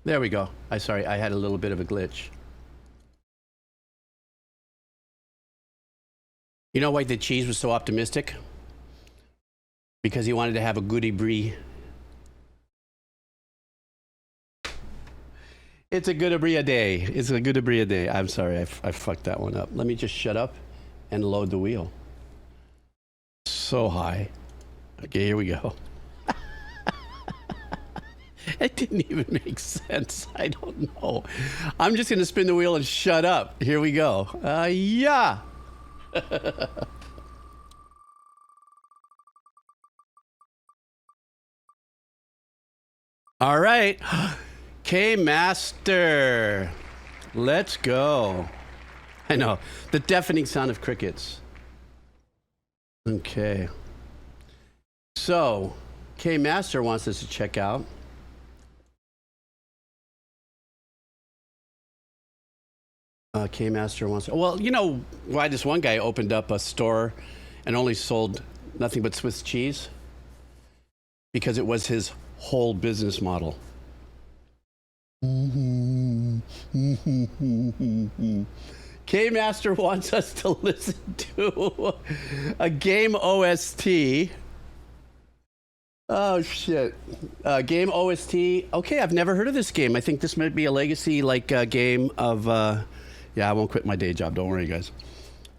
There we go. Sorry, I had a little bit of a glitch. You know why the cheese was so optimistic? Because he wanted to have a goody brie. It's a good brie a day. It's a good brie a day. I'm sorry, I fucked that one up. Let me just shut up and load the wheel. So high. Okay, here we go. It didn't even make sense. I don't know. I'm just going to spin the wheel and shut up. Here we go. Yeah. All right. K-Master. Let's go. I know. The deafening sound of crickets. Okay. So, K-Master wants us to check out K-Master wants... Well, you know why this one guy opened up a store and only sold nothing but Swiss cheese? Because it was his whole business model. K-Master wants us to listen to a game OST. Oh, shit. Game OST. Okay, I've never heard of this game. I think this might be a legacy like game of... yeah, I won't quit my day job. Don't worry, guys.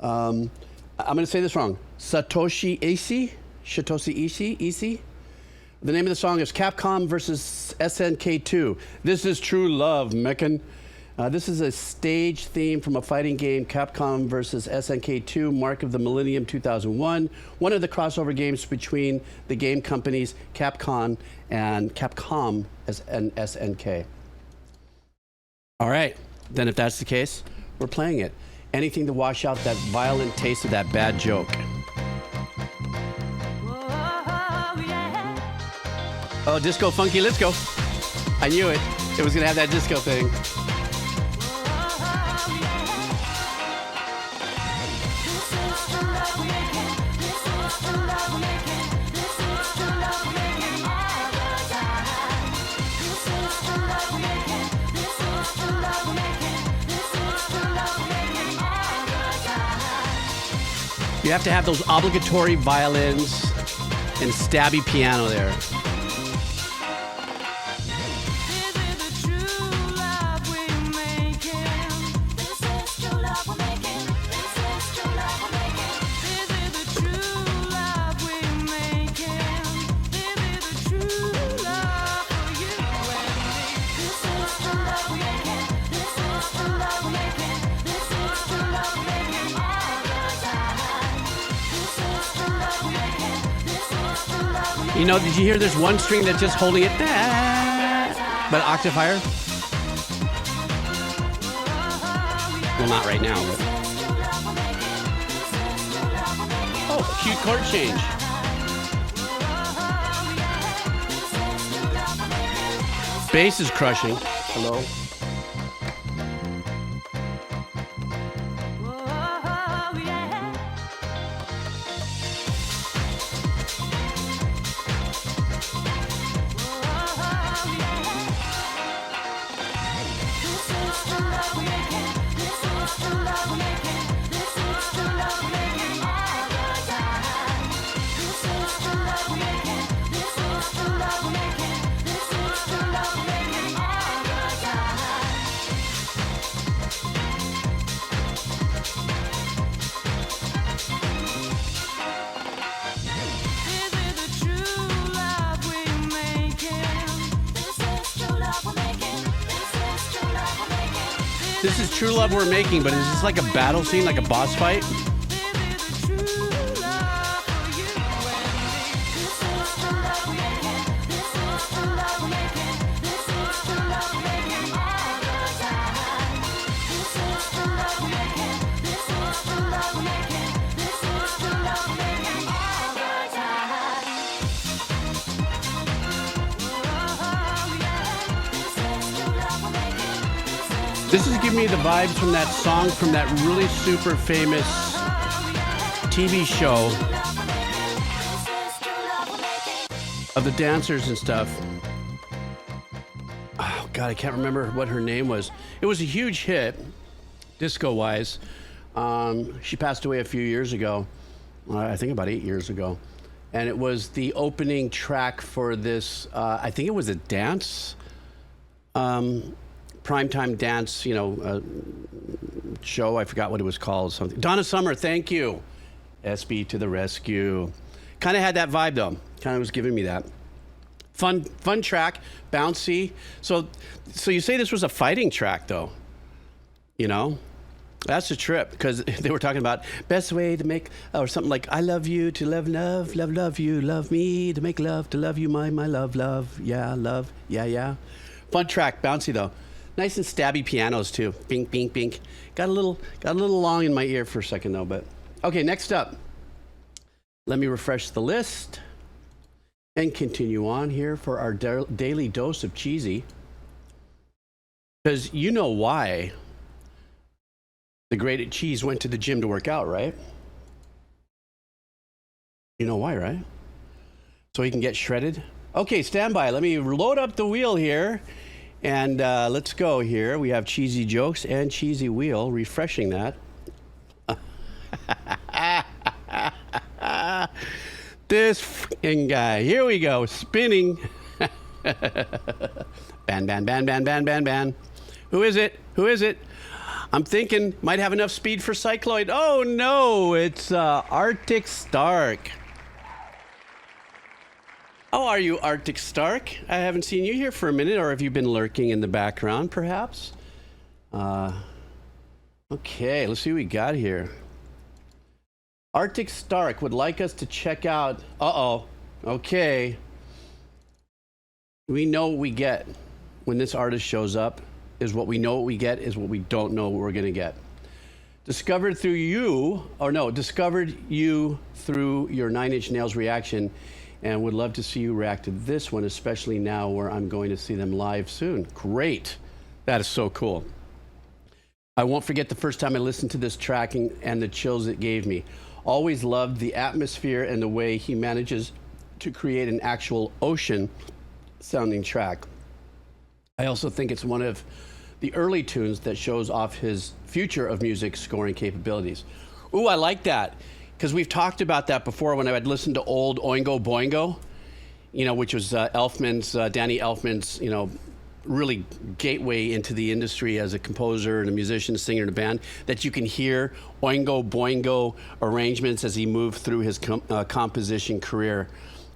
I'm going to say this wrong. Satoshi Isi? Isi? The name of the song is Capcom versus SNK2. This is true love, Makin. This is a stage theme from a fighting game, Capcom versus SNK2, Mark of the Millennium 2001, one of the crossover games between the game companies Capcom and SNK. All right, then if that's the case, we're playing it. Anything to wash out that violent taste of that bad joke. Oh, disco funky, let's go. I knew it. It was gonna have that disco thing. You have to have those obligatory violins and stabby piano there. You know, did you hear there's one string that's just holding it, but octave higher? Well, not right now, but... Oh, cute chord change. Bass is crushing. Hello? This is true love we're making, but is this like a battle scene, like a boss fight? This is giving me the vibes from that song from that really super famous TV show of the dancers and stuff. Oh, God, I can't remember what her name was. It was a huge hit, disco-wise. She passed away a few years ago, I think about 8 years ago. And it was the opening track for this, I think it was a dance, primetime dance, show. I forgot what it was called. Something. Donna Summer, thank you. SB to the rescue. Kind of had that vibe though. Kind of was giving me that. Fun track, bouncy. So you say this was a fighting track though? That's a trip because they were talking about best way to make, or something like I love you to love you, love me to make love to love you, my love, yeah, love, yeah. Fun track, bouncy though. Nice and stabby pianos too. Bink, bink, bink. Got a little long in my ear for a second though, but okay. Next up, let me refresh the list and continue on here for our daily dose of cheesy. Because you know why the great at cheese went to the gym to work out, right? You know why, right? So he can get shredded. Okay, stand by. Let me load up the wheel here. And let's go here. We have cheesy jokes and cheesy wheel. Refreshing that. This f***ing guy. Here we go. Spinning. Ban, ban, ban, ban, ban, ban, ban. Who is it? Who is it? I'm thinking might have enough speed for Cycloid. Oh no, it's Arctic Stark. How are you, Arctic Stark? I haven't seen you here for a minute, or have you been lurking in the background, perhaps? Okay, let's see what we got here. Arctic Stark would like us to check out... Uh-oh. Okay. We know what we get when this artist shows up. Is what we know what we get is what we don't know what we're going to get. Discovered you through your 9 Inch Nails reaction, and would love to see you react to this one, especially now where I'm going to see them live soon. Great. That is so cool. I won't forget the first time I listened to this track and the chills it gave me. Always loved the atmosphere and the way he manages to create an actual ocean sounding track. I also think it's one of the early tunes that shows off his future of music scoring capabilities. Ooh, I like that. Because we've talked about that before when I had listened to old Oingo Boingo, you know, which was Danny Elfman's, you know, really gateway into the industry as a composer and a musician, a singer in a band, that you can hear Oingo Boingo arrangements as he moved through his composition career,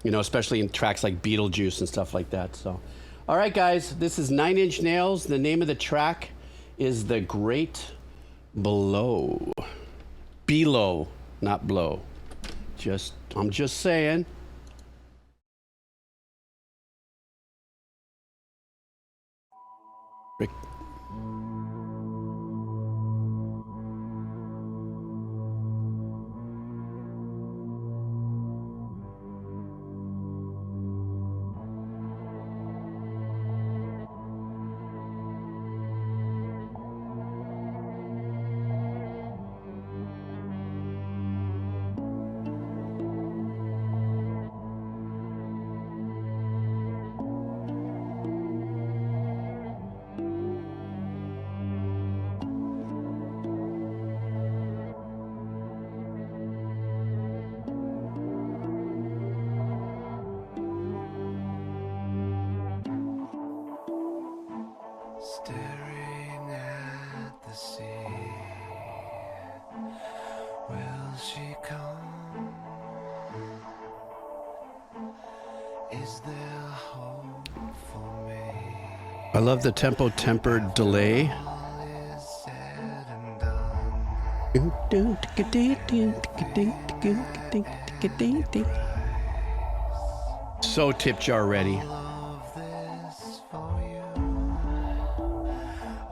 you know, especially in tracks like Beetlejuice and stuff like that. So, all right, guys, this is 9 Inch Nails. The name of the track is The Great Below. Below. Not blow. I'm just saying. Rick. Staring at the sea, will she come? Is there hope for me? I love the tempo-tempered delay. All is said and done. So tip jar ready. All of this for you.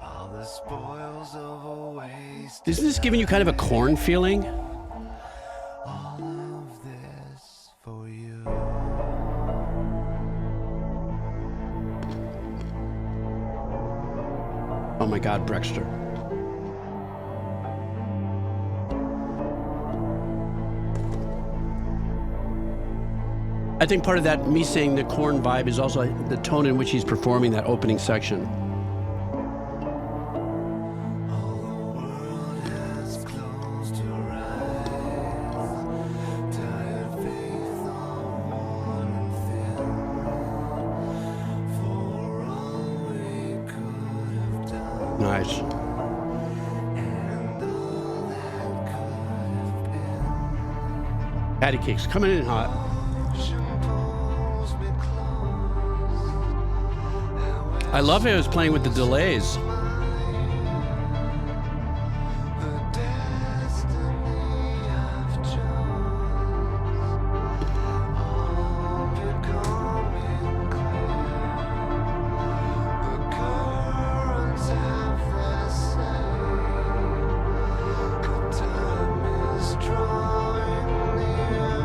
All the spoils of a waste. Isn't this giving you kind of a Korn feeling? All of this for you. Oh my God, Brexter. I think part of that, me saying the Korn vibe, is also the tone in which he's performing that opening section. All the world has closed your eyes. Tired faith all worn and thin. For all we could have done. Nice. And all that could have been. Patty cakes coming in hot. Pulls me close. I love how he was playing with the delays. The destiny I've chose, all becoming clear. The currents have their say. The time is drawing near.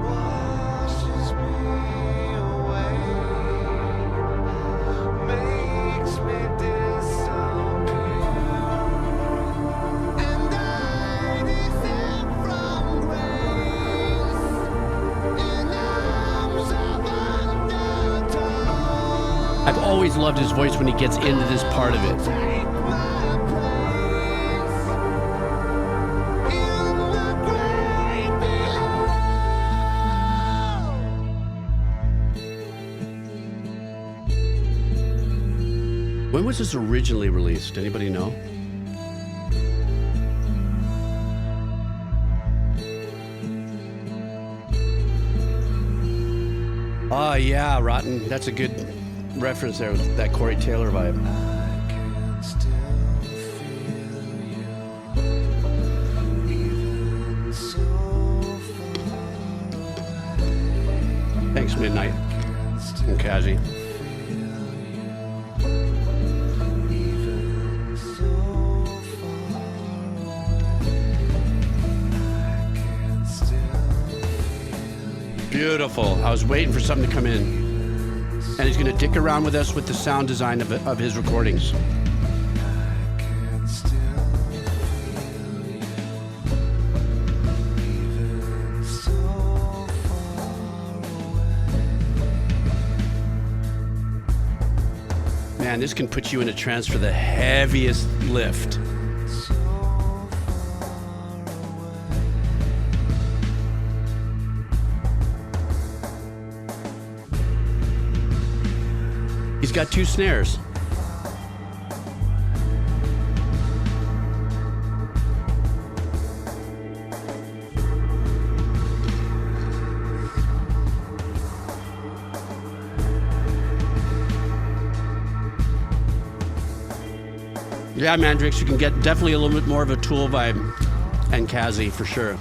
Washes me away, makes I've always loved his voice when he gets into this part of it. When was this originally released? Anybody know? Oh, yeah, Rotten. That's a good reference there with that Corey Taylor vibe. Thanks, Midnight and Kazi. Beautiful. I was waiting for something to come in. And he's going to dick around with us with the sound design of his recordings. Man, this can put you in a trance for the heaviest lift. He's got 2 snares. Yeah, Mandrix, you can get definitely a little bit more of a Tool vibe and Kazi for sure.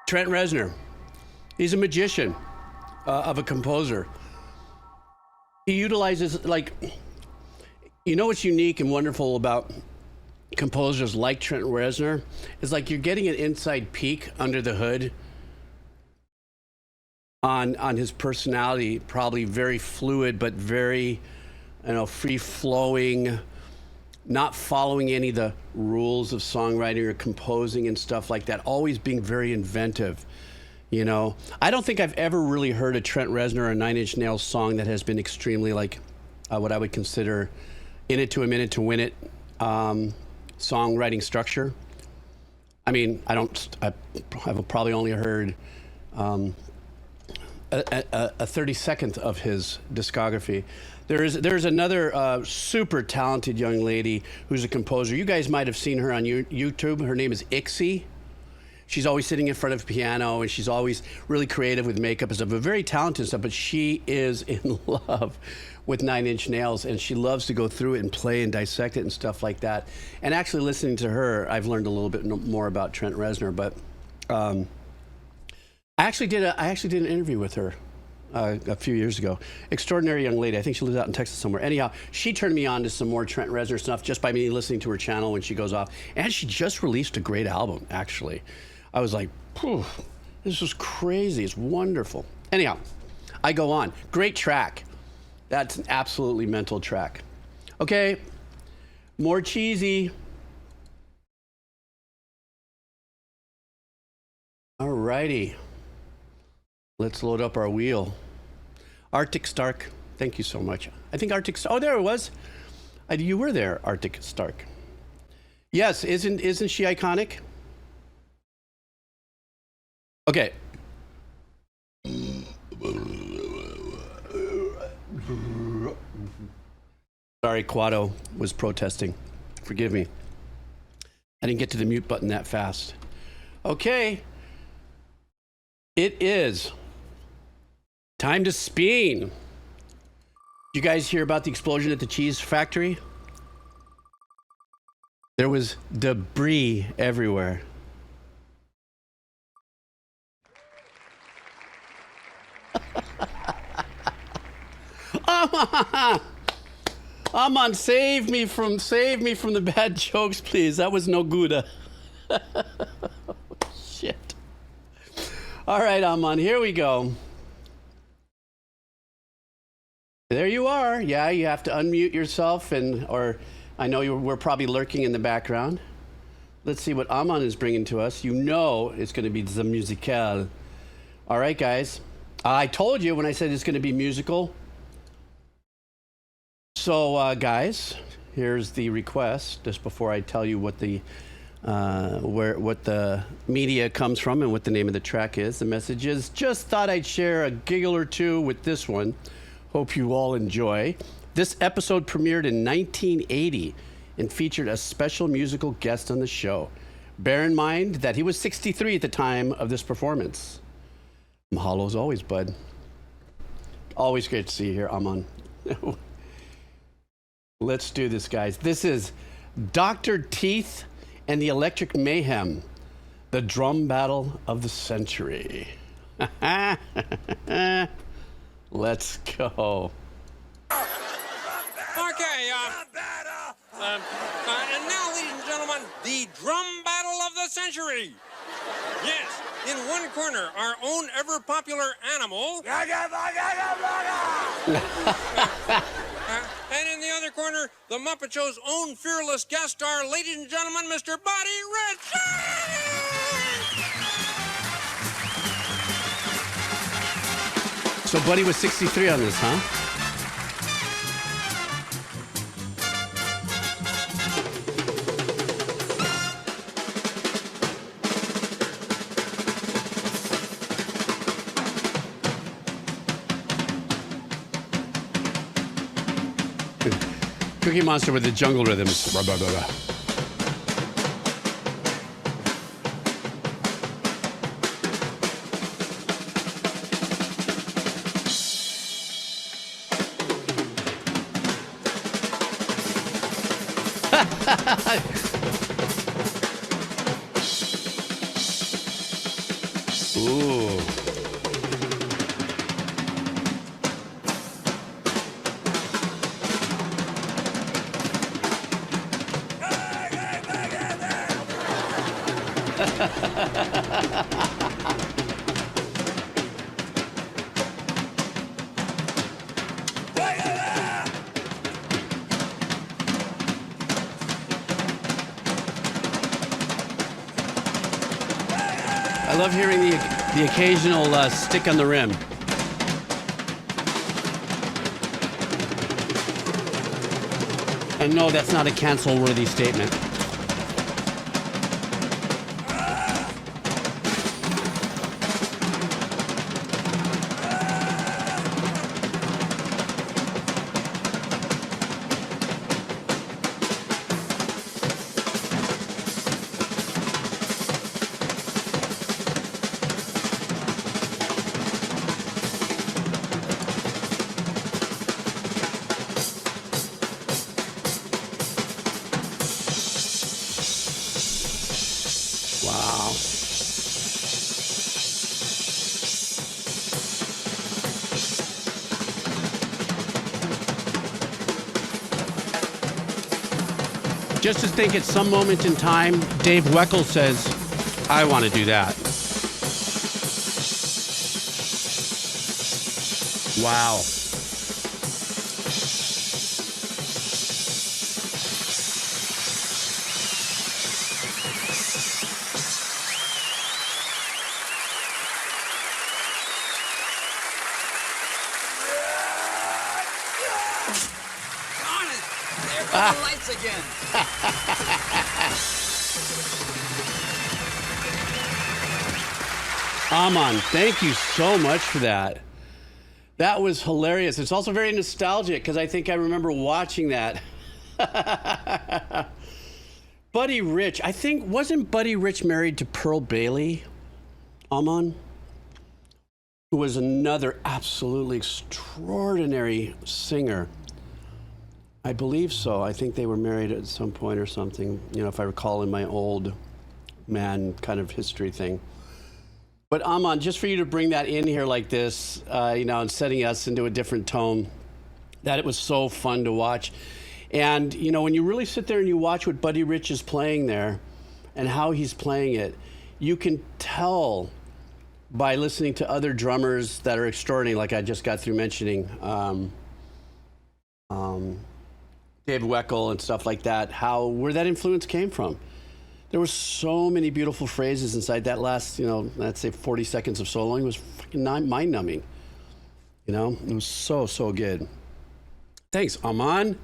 Trent Reznor, he's a magician of a composer. He utilizes, like, you know what's unique and wonderful about composers like Trent Reznor is like you're getting an inside peek under the hood on his personality, probably very fluid, but very, free-flowing, not following any of the rules of songwriting or composing and stuff like that, always being very inventive, I don't think I've ever really heard a Trent Reznor or a Nine Inch Nails song that has been extremely like what I would consider in it to a minute to win it songwriting structure. I mean, I've probably only heard a 32nd of his discography. There's another super talented young lady who's a composer. You guys might have seen her on YouTube. Her name is Ixie. She's always sitting in front of a piano, and she's always really creative with makeup and stuff, but very talented stuff. But she is in love with Nine Inch Nails, and she loves to go through it and play and dissect it and stuff like that. And actually listening to her, I've learned a little bit more about Trent Reznor. But I actually did an interview with her a few years ago. Extraordinary young lady. I think she lives out in Texas somewhere. Anyhow, she turned me on to some more Trent Reznor stuff just by me listening to her channel when she goes off. And she just released a great album, actually. I was like, this is crazy. It's wonderful. Anyhow, I go on. Great track. That's an absolutely mental track. Okay, more cheesy. All righty. Let's load up our wheel. Arctic Stark, thank you so much. I think Arctic Stark, oh, there it was. You were there, Arctic Stark. Yes, isn't she iconic? Okay. Sorry, Quado was protesting. Forgive me. I didn't get to the mute button that fast. Okay. It is time to spin. You guys hear about the explosion at the cheese factory? There was debris everywhere. Aman, save me from the bad jokes, please. That was no good. Shit. All right, Aman, here we go. There you are. Yeah, you have to unmute yourself, or I know we're probably lurking in the background. Let's see what Aman is bringing to us. You know it's going to be the musical. All right, guys. I told you when I said it's going to be musical. So, guys, here's the request. Just before I tell you what the what the media comes from and what the name of the track is, the message is: just thought I'd share a giggle or two with this one. Hope you all enjoy. This episode premiered in 1980 and featured a special musical guest on the show. Bear in mind that he was 63 at the time of this performance. Mahalo as always, bud. Always great to see you here, Aman. Let's do this, guys. This is Dr. Teeth and the Electric Mayhem, the drum battle of the century. Let's go. Okay, and now, ladies and gentlemen, the drum battle of the century. Yes, in one corner, our own ever-popular animal. And in the other corner, the Muppet Show's own fearless guest star, ladies and gentlemen, Mr. Buddy Rich. So Buddy was 63 on this, huh? Cookie Monster with the jungle rhythms. Blah, blah, blah, blah. Ooh. I love hearing the occasional stick on the rim. And no, that's not a cancel-worthy statement. Wow. Just to think at some moment in time, Dave Weckl says, I want to do that. Wow. Darn it! There go the lights again. Aman, thank you so much for that. That was hilarious. It's also very nostalgic because I think I remember watching that. Buddy Rich, I think, wasn't Buddy Rich married to Pearl Bailey? Aman? Who was another absolutely extraordinary singer. I believe so. I think they were married at some point or something, you know, if I recall in my old man kind of history thing. But Aman, just for you to bring that in here like this, you know, and setting us into a different tone, that it was so fun to watch. And, you know, when you really sit there and you watch what Buddy Rich is playing there and how he's playing it, you can tell by listening to other drummers that are extraordinary, like I just got through mentioning, Dave Weckl and stuff like that, where that influence came from. There were so many beautiful phrases inside that last, let's say 40 seconds of soloing was fucking mind-numbing. It was so, so good. Thanks, Aman.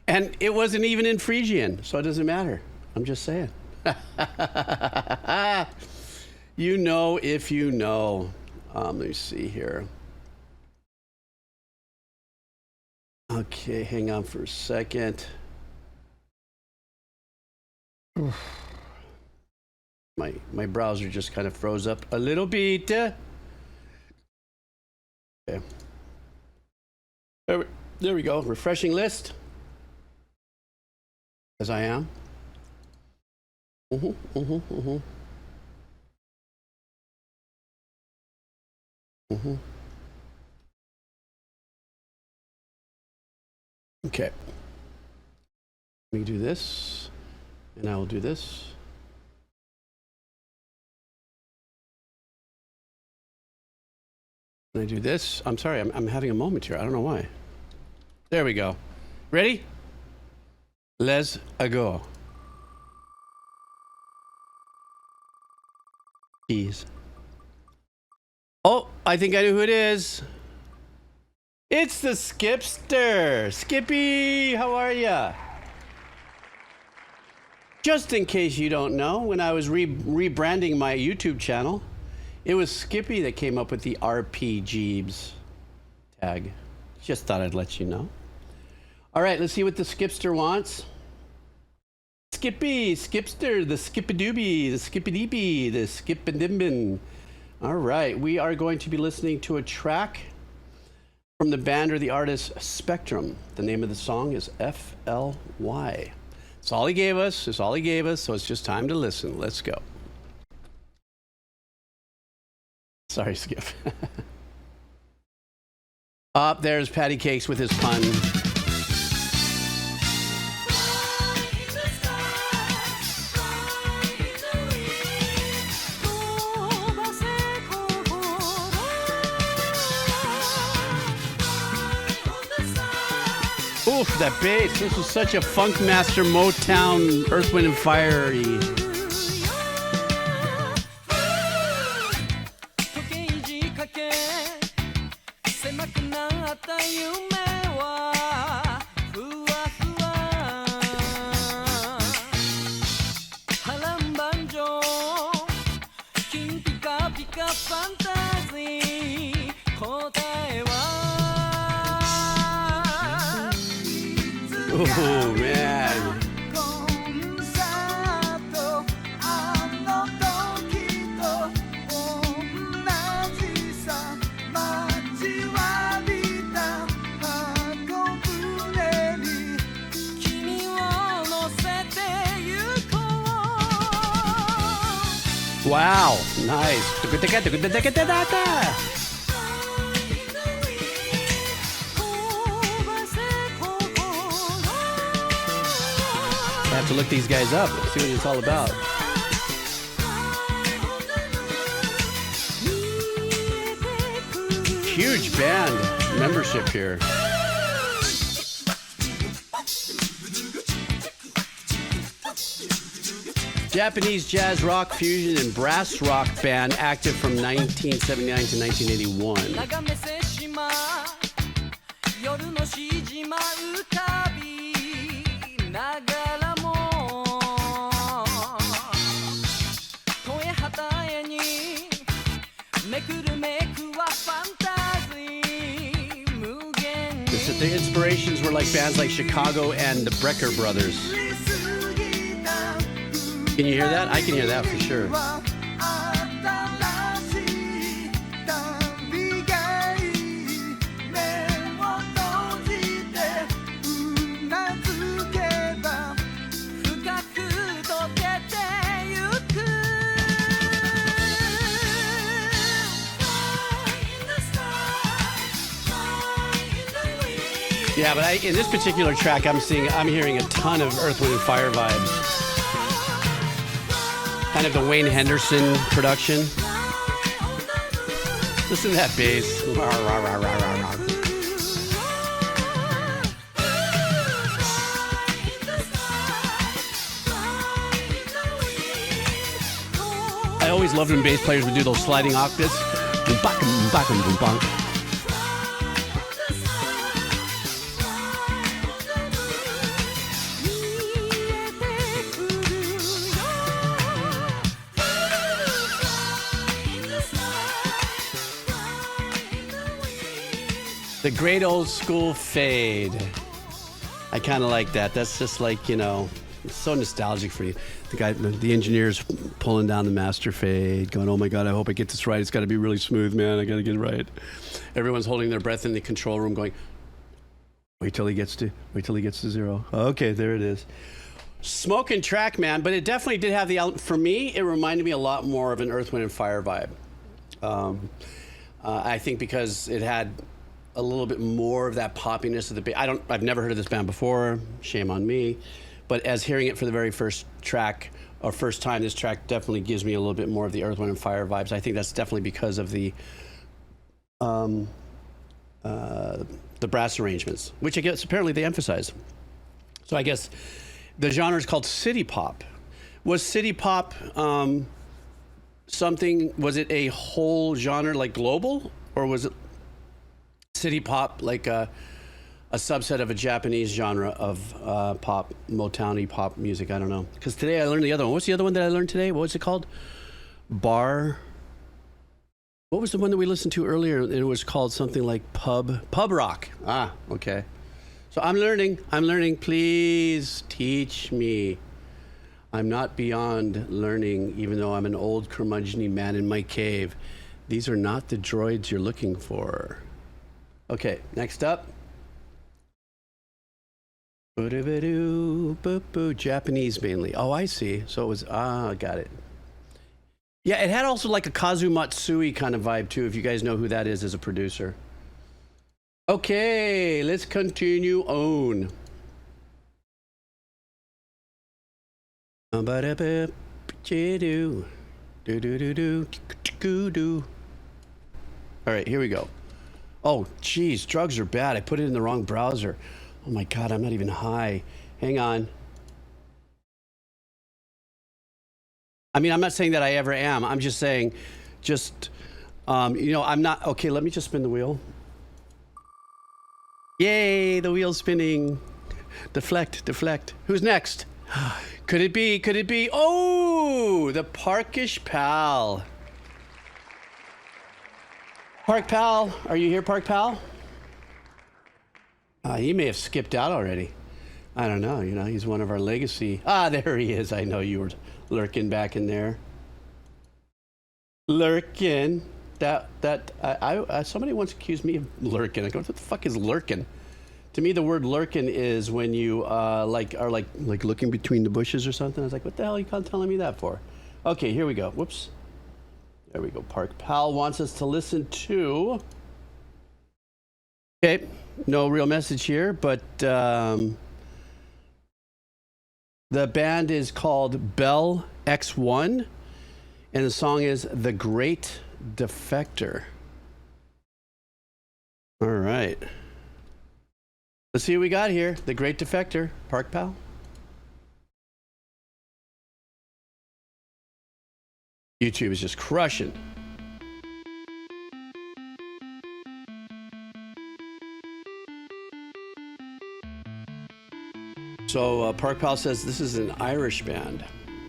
And it wasn't even in Phrygian, so it doesn't matter. I'm just saying. You know if you know. Let me see here. Okay, hang on for a second. My browser just kind of froze up a little bit. Okay. There we go. Refreshing list. As I am. Okay. Let me do this, and I will do this. And I do this. I'm sorry, I'm having a moment here. I don't know why. There we go. Ready? Let's go. Jeez. Oh, I think I know who it is. It's the Skipster. Skippy, how are ya? Just in case you don't know, when I was rebranding my YouTube channel, it was Skippy that came up with the RPGeebs tag. Just thought I'd let you know. All right, let's see what the Skipster wants. Skippy, Skipster, the Skippadoobie, the Skippadeepy, the Skippadimban. All right, we are going to be listening to a track from the band or the artist Spectrum. The name of the song is FLY. That's all he gave us. That's all he gave us. So it's just time to listen. Let's go. Sorry, Skip. Up there's Patty Cakes with his pun. Oof, that bass. This was such a Funk Master Motown Earth, Wind and Fire-y. Oh, man. Wow, nice. I have to look these guys up, see what it's all about. Huge band membership here. Japanese jazz rock, fusion, and brass rock band active from 1979 to 1981. The inspirations were like bands like Chicago and the Brecker Brothers. Can you hear that? I can hear that for sure. Yeah, but in this particular track, I'm hearing a ton of Earth, Wind, and Fire vibes. Kind of the Wayne Henderson production. Listen to that bass. always loved when bass players would do those sliding octaves. Boom, bak, boom, bak, boom, boom, bonk. The great old school fade. I kind of like that. That's just like, you know, it's so nostalgic for you. The guy, the engineer's pulling down the master fade, going, "Oh my God, I hope I get this right. It's got to be really smooth, man. I got to get it right." Everyone's holding their breath in the control room, going, wait till he gets to 0. Okay, there it is. Smoking track, man. But it definitely did have for me, it reminded me a lot more of an Earth, Wind, and Fire vibe. I think because it had a little bit more of that poppiness of the I've never heard of this band before, shame on me, but as hearing it for the very first time, this track definitely gives me a little bit more of the Earth, Wind, and Fire vibes. I think that's definitely because of the brass arrangements, which I guess apparently they emphasize. So I guess the genre is called city pop. Was city pop was it a whole genre like global, or was it city pop like a subset of a Japanese genre of pop, Motown-y pop music? I don't know. Because today I learned the other one. What's the other one that I learned today? What was it called? What was the one that we listened to earlier? It was called something like pub rock. Ah, okay. So I'm learning. Please teach me. I'm not beyond learning, even though I'm an old curmudgeon-y man in my cave. These are not the droids you're looking for. Okay, next up. Japanese mainly. Oh, I see. So it was, got it. Yeah, it had also like a Kazu Matsui kind of vibe too, if you guys know who that is as a producer. Okay, let's continue on. All right, here we go. Oh, geez, drugs are bad. I put it in the wrong browser. Oh my God, I'm not even high. Hang on. I mean, I'm not saying that I ever am. I'm just saying, I'm not. Okay, let me just spin the wheel. Yay, the wheel's spinning. Deflect. Who's next? Could it be? Oh, the Parkish Pal. Park Pal, are you here, Park Pal? He may have skipped out already. I don't know, he's one of our legacy. There he is. I know you were lurking back in there. Lurking. Somebody once accused me of lurking. I go, what the fuck is lurking? To me, the word lurking is when you are looking between the bushes or something. I was like, what the hell are you telling me that for? Okay, here we go. Whoops. There we go. Park Pal wants us to listen to. Okay, no real message here, but the band is called Bell X1, and the song is The Great Defector. All right. Let's see what we got here. The Great Defector. Park Pal. YouTube is just crushing. So Park Pal says this is an Irish band.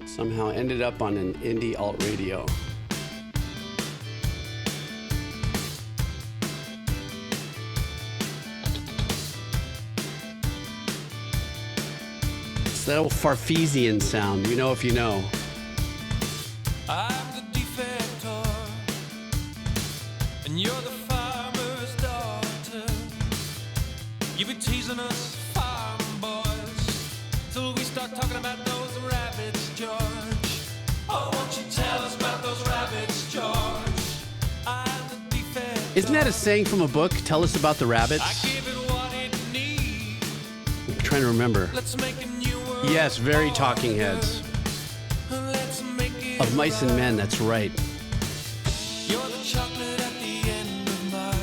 Somehow ended up on an indie alt radio. It's that old Farfesian sound. You know if you know. I'm the defector, and you're the farmer's daughter. You be teasing us farm boys till we start talking about those rabbits, George. Oh, won't you tell us about those rabbits, George? I'm the defector. Isn't that a saying from a book? Tell us about the rabbits. I give it what it needs. I'm trying to remember. Let's make a new world. Yes, very Talking Heads. Let's make it Of Mice and Men, that's right. You're the chocolate at the end of my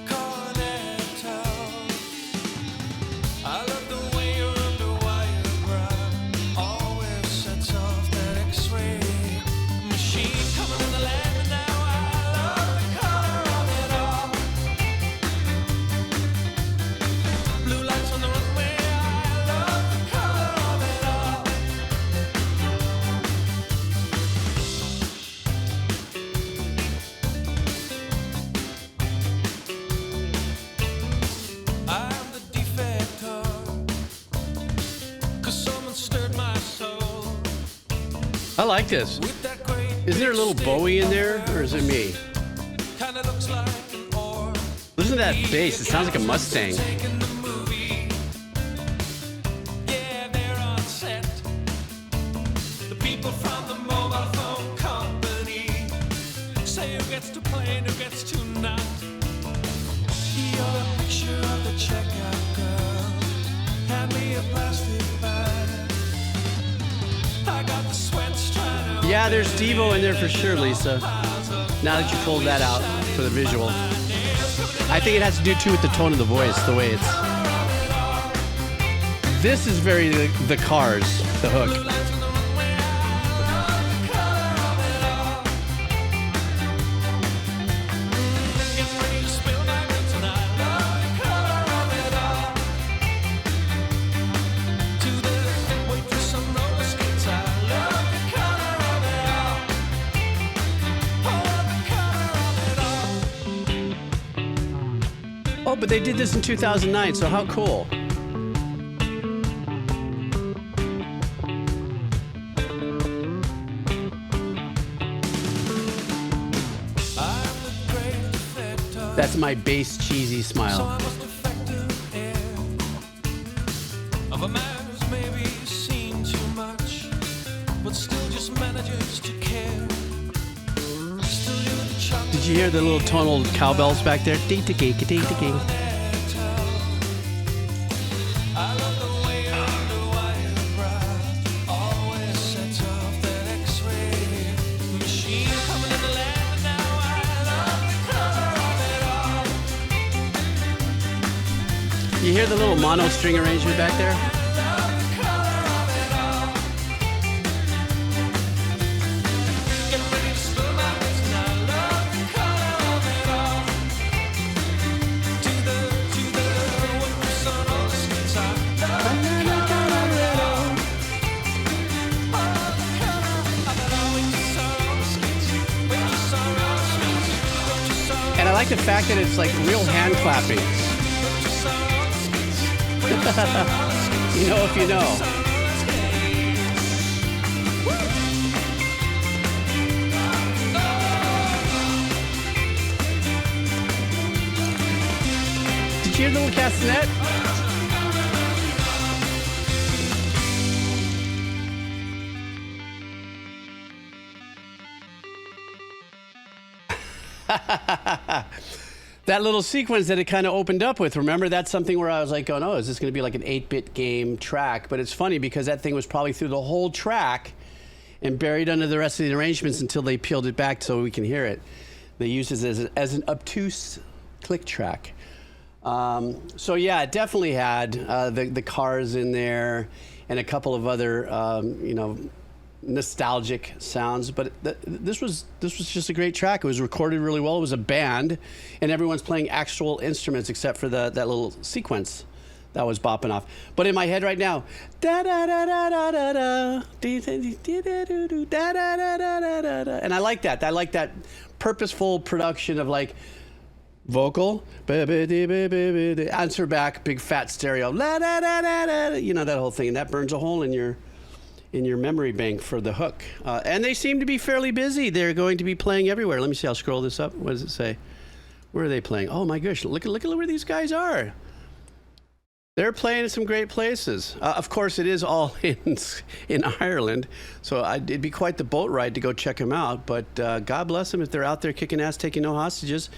cornetto. I love the way your underwire brow always sets off that X-ray machine. I like this. with that great Isn't there a little Bowie in there, or is it me? kind of looks like an orb. Listen to that bass. It sounds like a Mustang. Taking the movie. Yeah, they're on set. The people from the mobile phone company say who gets to play and who gets to not. You're a picture of the checkout girl. Hand me a plastic bag. I got the sweats trying to. Yeah, there's Devo in there for sure, Lisa. Now that you pulled that out for the visual. I think it has to do too with the tone of the voice, the way it's. This is very the Cars, the hook. Oh, but they did this in 2009, so how cool. That's my bass cheesy smile. Of a man who's maybe seen too much, but still just manages to care. Still you're the chocolate. Did you hear the little tonal cowbells back there? Ding ding ding ding ding. I love the way your underwire bra always sets off that X-ray machine coming in the land, and now I love the color of it all. You hear the little mono string arrangement back there? Get ready to spill my bits, and I love the color of it all. To the what was on all the streets, I love the color of it all. Oh, the color of it all. When you saw all the streets, when you saw all the streets, what you saw. And I like the fact that it's like real hand clapping. You know if you know. Did you hear the little castanet? That little sequence that it kind of opened up with, remember? That's something where I was like, oh no, is this going to be like an 8-bit game track? But it's funny because that thing was probably through the whole track and buried under the rest of the arrangements until they peeled it back so we can hear it. They used it as an obtuse click track. So yeah, it definitely had the Cars in there and a couple of other, nostalgic sounds, but this was just a great track. It was recorded really well. It was a band, and everyone's playing actual instruments except for that little sequence that was bopping off. But in my head right now, da da da da da da da, da da da da da da, and I like that. I like that purposeful production of like vocal, answer back, big fat stereo, la da da da da, that whole thing, and that burns a hole in your memory bank for the hook. And they seem to be fairly busy. They're going to be playing everywhere. Let me see. I'll scroll this up. What does it say? Where are they playing? Oh my gosh! Look at where these guys are. They're playing in some great places. Of course, it is all in Ireland, so it'd be quite the boat ride to go check them out. But God bless them if they're out there kicking ass, taking no hostages,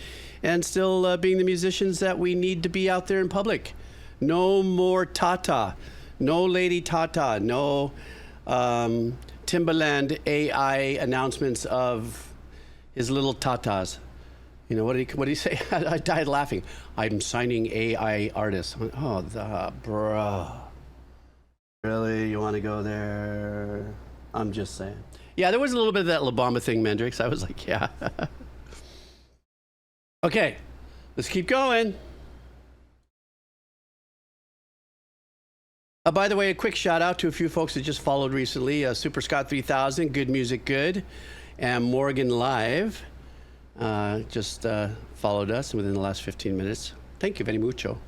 and still being the musicians that we need to be out there in public. No more Tata, no Lady Tata, no Timbaland AI announcements of his little tatas. What did he say? I died laughing. I'm signing AI artists. Oh, bro. Really? You want to go there? I'm just saying. Yeah, there was a little bit of that La Bamba thing, Mendrix. I was like, yeah. Okay, let's keep going. By the way, a quick shout out to a few folks that just followed recently. Super Scott 3000, Good Music Good, and Morgan Live just followed us within the last 15 minutes. Thank you very mucho.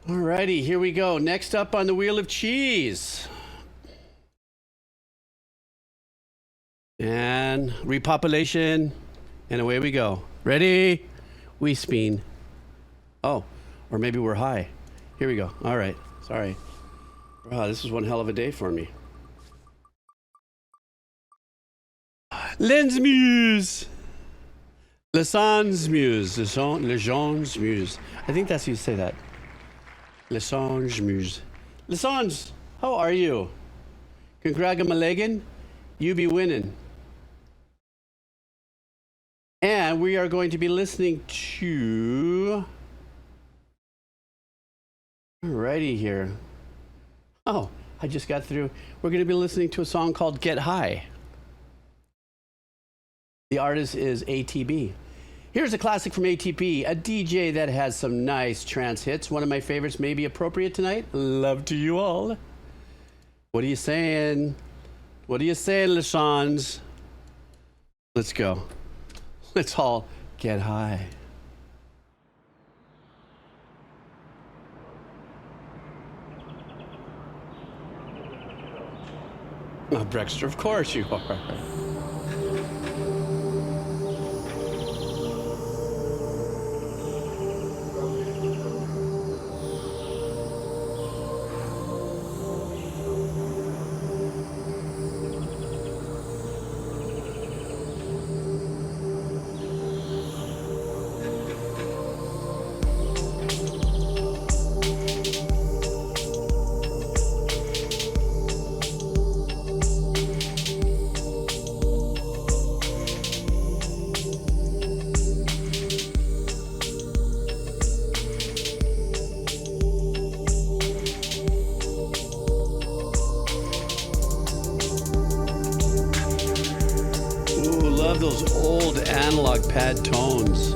Alrighty, here we go. Next up on the Wheel of Cheese. And repopulation. And away we go. Ready? We spin. Oh, or maybe we're high. Here we go. All right. Sorry. Wow, this is one hell of a day for me. Lens Muse. Lesange Muse. Lesange Muse. I think that's how you say that. Lesange Muse. Lesange, how are you? Congratulations. You be winning. And we are going to be listening to... Alrighty here. Oh, I just got through. We're going to be listening to a song called Get High. The artist is ATB. Here's a classic from ATB, a DJ that has some nice trance hits. One of my favorites may be appropriate tonight. Love to you all. What are you saying? What are you saying, LeShans? Let's go. Let's all get high. Oh, Brexter, of course you are. Those old analog pad tones.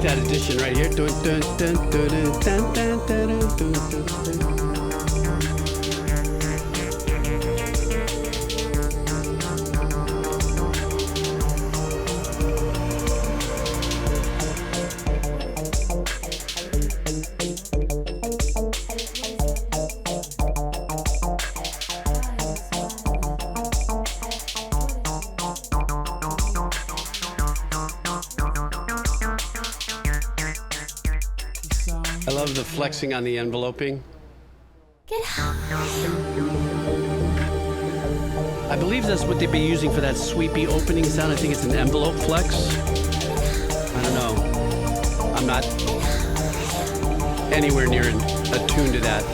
That edition right here. Dun, dun, dun, dun, dun, dun, dun, dun, dun, dun. I love the flexing on the enveloping. Get high. I believe that's what they'd be using for that sweepy opening sound. I think it's an envelope flex. I don't know. I'm not anywhere near attuned to that.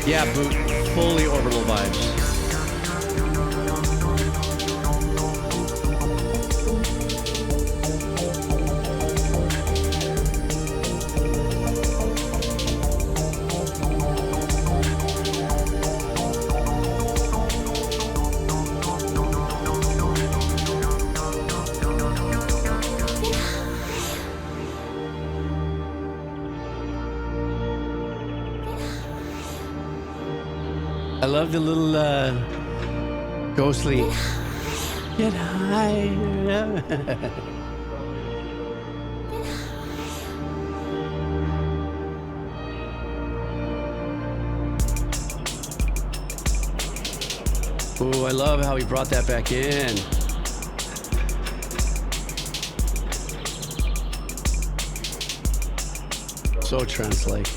Yeah, boot. Fully orbital vibes. I love the little ghostly get high. Oh, I love how he brought that back in. So trance-like.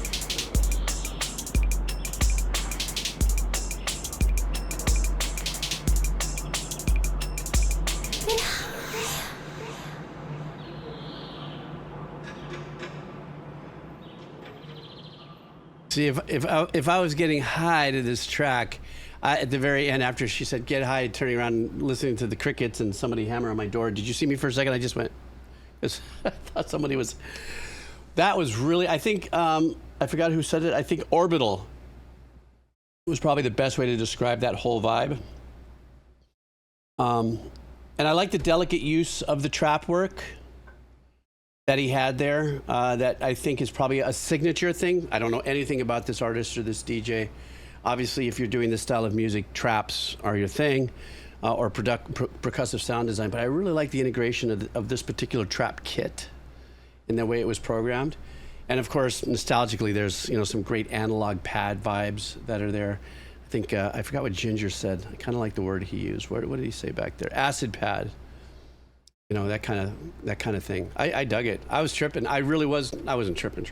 See, if I was getting high to this track, At the very end, after she said, get high, turning around and listening to the crickets and somebody hammer on my door. Did you see me for a second? I just went, 'cause I thought somebody was, that was really, I think, I forgot who said it. I think Orbital was probably the best way to describe that whole vibe. And I like the delicate use of the trap work that he had there. That I think is probably a signature thing. I don't know anything about this artist or this DJ. Obviously, if you're doing this style of music, traps are your thing, or percussive sound design. But I really like the integration of this particular trap kit in the way it was programmed. And of course, nostalgically, there's some great analog pad vibes that are there. I think I forgot what Ginger said. I kind of like the word he used. What did he say back there? Acid pad. That kind of thing. I dug it. I was tripping. I wasn't tripping.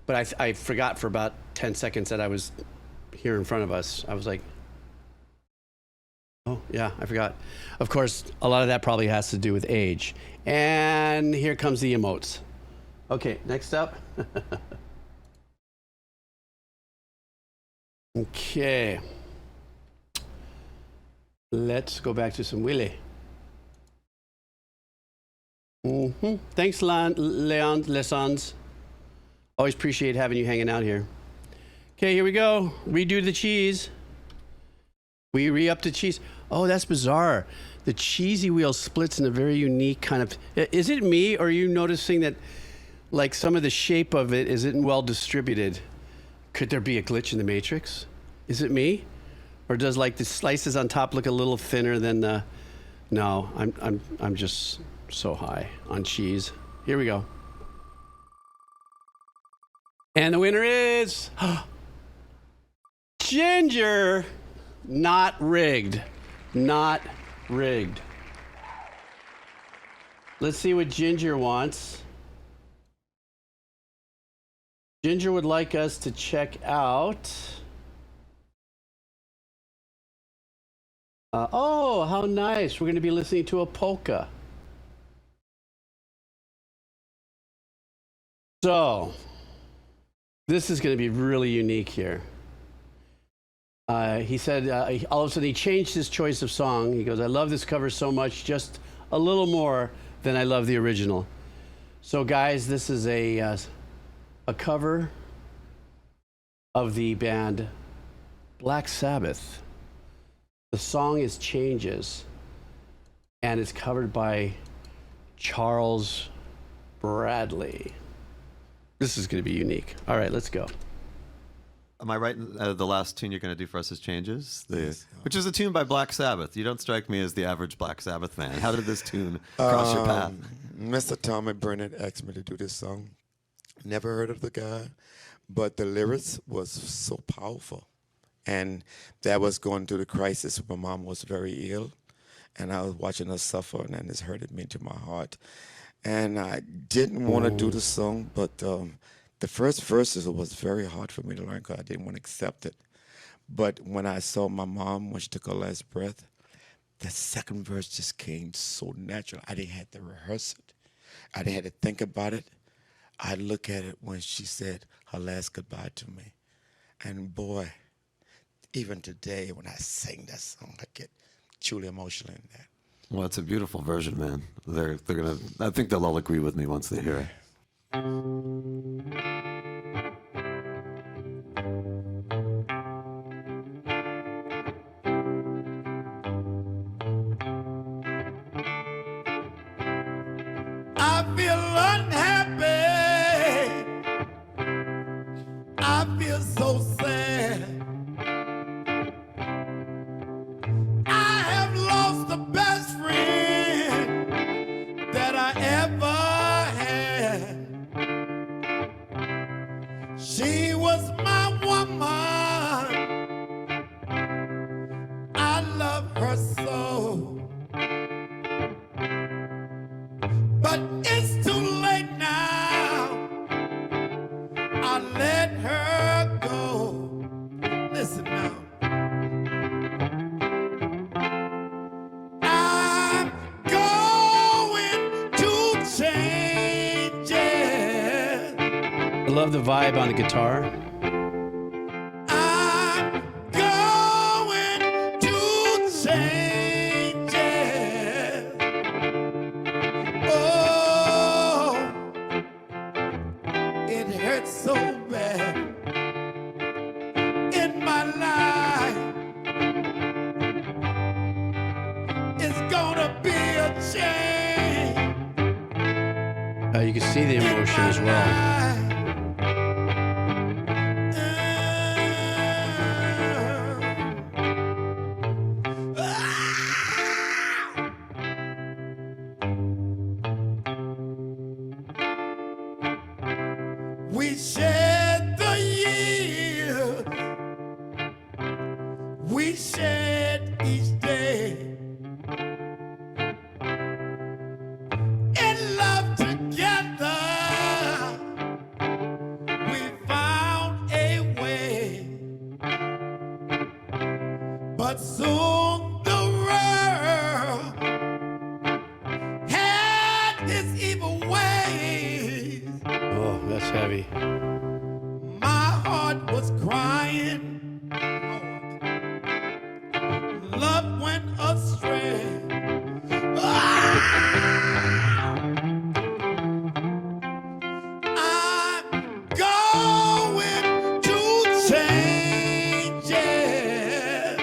But I forgot for about 10 seconds that I was here in front of us. I was like, oh yeah, I forgot. Of course, a lot of that probably has to do with age. And here comes the emotes. Okay, next up. Okay. Let's go back to some Willy. Thanks, Leon Lessons. Always appreciate having you hanging out here. Okay, here we go. Redo the cheese. We re-up the cheese. Oh, that's bizarre. The cheesy wheel splits in a very unique kind of... Is it me, or are you noticing that like some of the shape of it isn't well distributed? Could there be a glitch in the matrix? Is it me? Or does like the slices on top look a little thinner than the... No, I'm just so high on cheese. Here we go. And the winner is... Ginger! Not rigged. Not rigged. Let's see what Ginger wants. Ginger would like us to check out... oh, how nice. We're going to be listening to a polka. So, this is going to be really unique here. He said all of a sudden he changed his choice of song. He goes, I love this cover so much, just a little more than I love the original. So guys, this is a cover of the band Black Sabbath. The song is Changes, and it's covered by Charles Bradley. This is going to be unique. All right, let's go. Am I right? The last tune you're going to do for us is Changes, which is a tune by Black Sabbath. You don't strike me as the average Black Sabbath fan. How did this tune cross your path? Mr. Tommy Burnett asked me to do this song. Never heard of the guy, but the lyrics was so powerful. And that was going through the crisis. My mom was very ill, and I was watching her suffer, and this hurted me to my heart. And I didn't want to do the song, but the first verses was very hard for me to learn because I didn't want to accept it. But when I saw my mom, when she took her last breath, the second verse just came so natural. I didn't have to rehearse it. I didn't have to think about it. I look at it when she said her last goodbye to me. And boy, even today when I sing that song, I get truly emotional in that. Well, it's a beautiful version, man. They're gonna. I think they'll all agree with me once they hear it. I feel unhappy. I feel so sad. I have lost the best friend that I ever had. She was my woman. I love her so. But it's too late now. I let her go. Listen now. I'm going to change it. I love the vibe on the guitar. I'm going life is gonna be a change. You can see the emotion as well. We shed the years, we shed each day, in love together, we found a way, but soon the world had its evil ways. Oh, that's heavy. My heart was crying. Love went astray. I'm going to change it.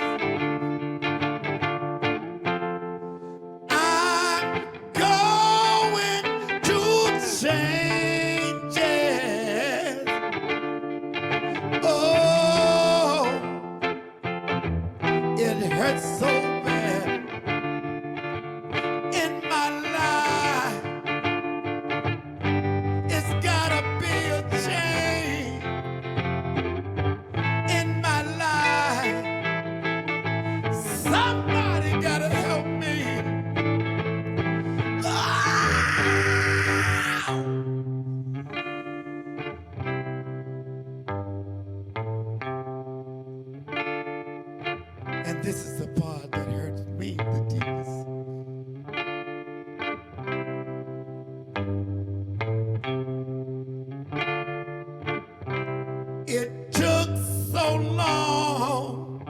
I'm going to change it. Oh, it hurts so bad in my life. It's gotta be a change in my life. Somebody gotta help me. And this is the part that hurts me the deepest. It took so long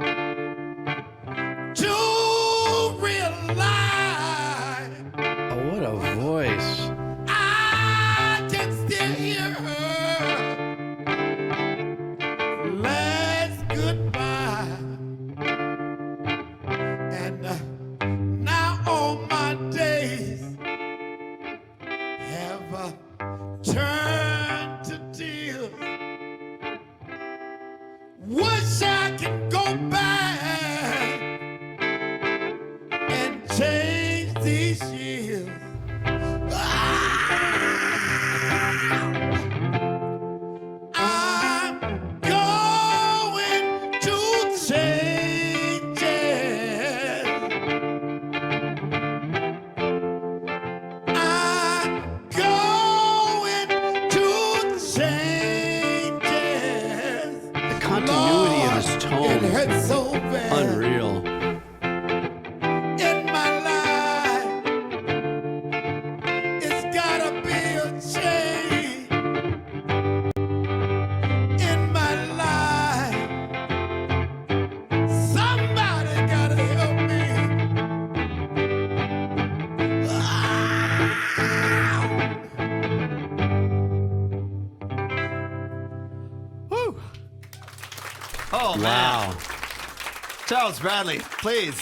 to realize Oh, what a voice. I can still hear her last goodbye. And now all my days have turned to tears. Wish I could go back and change these years. I'm going to change it. I'm going to change it. The continuity of his It tone. hurts so bad Unreal. in my life. It's gotta be a change in my life. Somebody gotta help me. Woo! Oh, man. Wow. Charles Bradley, please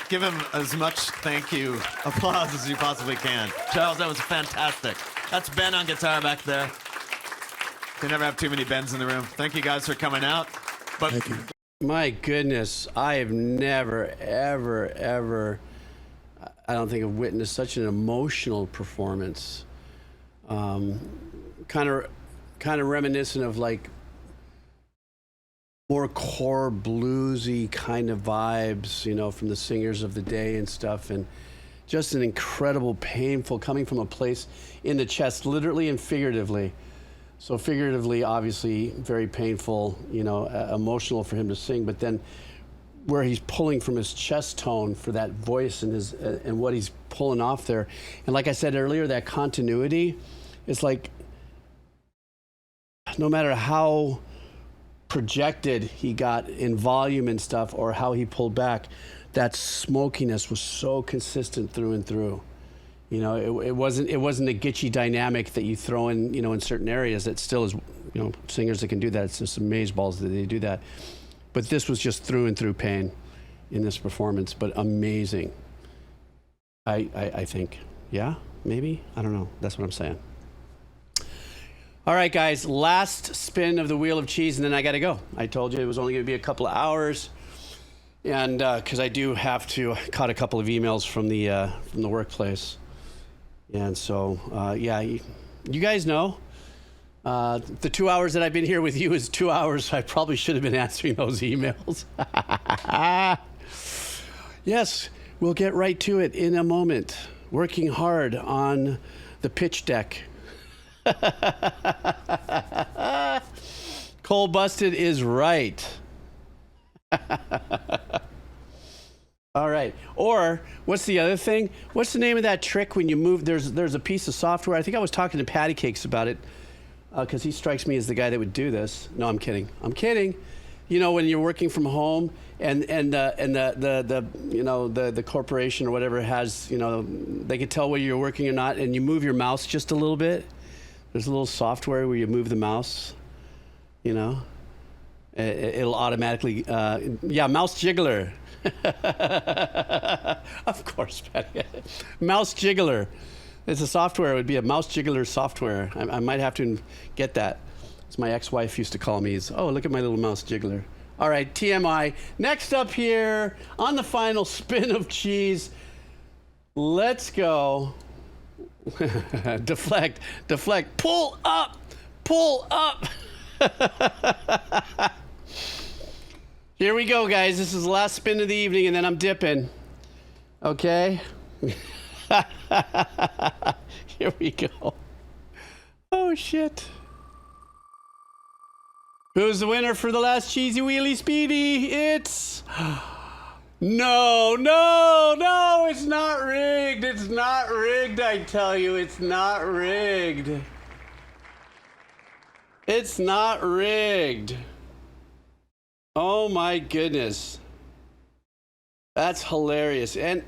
give him as much thank you applause as you possibly can. Charles, that was fantastic. That's Ben on guitar back there. They never have too many Bens in the room. Thank you guys for coming out. But Thank you. My goodness, I have never, ever, I don't think I've witnessed such an emotional performance. Kind of reminiscent of like more core bluesy kind of vibes, you know, from the singers of the day and stuff, and just an incredible, painful, coming from a place in the chest, literally and figuratively. So figuratively, obviously, very painful, you know, emotional for him to sing, but then where he's pulling from his chest tone for that voice and his and what he's pulling off there. And like I said earlier, that continuity is like, no matter how projected he got in volume and stuff, or how he pulled back, that smokiness was so consistent through and through. You know, it wasn't a gitchy dynamic that you throw in, you know, in certain areas. That still is, you know, singers that can do that. It's just amazeballs that they do that. But this was just through and through pain in this performance, but amazing. I think. Yeah, maybe? I don't know. That's what I'm saying. All right, guys, last spin of the Wheel of Cheese, and then I got to go. I told you it was only going to be a couple of hours, and because I do have to caught a couple of emails from the workplace. And so, yeah, you guys know. The 2 hours that I've been here with you is 2 hours. I probably should have been answering those emails. Yes, we'll get right to it in a moment. Working hard on the pitch deck. Cole Busted is right. All right. Or what's the other thing? What's the name of that trick when you move? There's a piece of software. I think I was talking to Patty Cakes about it because he strikes me as the guy that would do this. No, I'm kidding. I'm kidding. You know, when you're working from home and the you know the corporation or whatever has, you know, they can tell whether you're working or not, and you move your mouse just a little bit. There's a little software where you move the mouse. You know, it'll automatically. Yeah, mouse jiggler. Of course, Patty. Mouse jiggler. It's a software. It would be a mouse jiggler software. I might have to get that. As my ex-wife used to call me. Oh, look at my little mouse jiggler. All right, TMI. Next up here on the final spin of cheese. Let's go. Deflect. Pull up. Here we go, guys. This is the last spin of the evening, and then I'm dipping. Okay? Here we go. Oh, shit. Who's the winner for the last Cheesy Wheelie Speedy? It's... No, it's not rigged. It's not rigged, I tell you. It's not rigged. It's not rigged. Oh my goodness. That's hilarious. And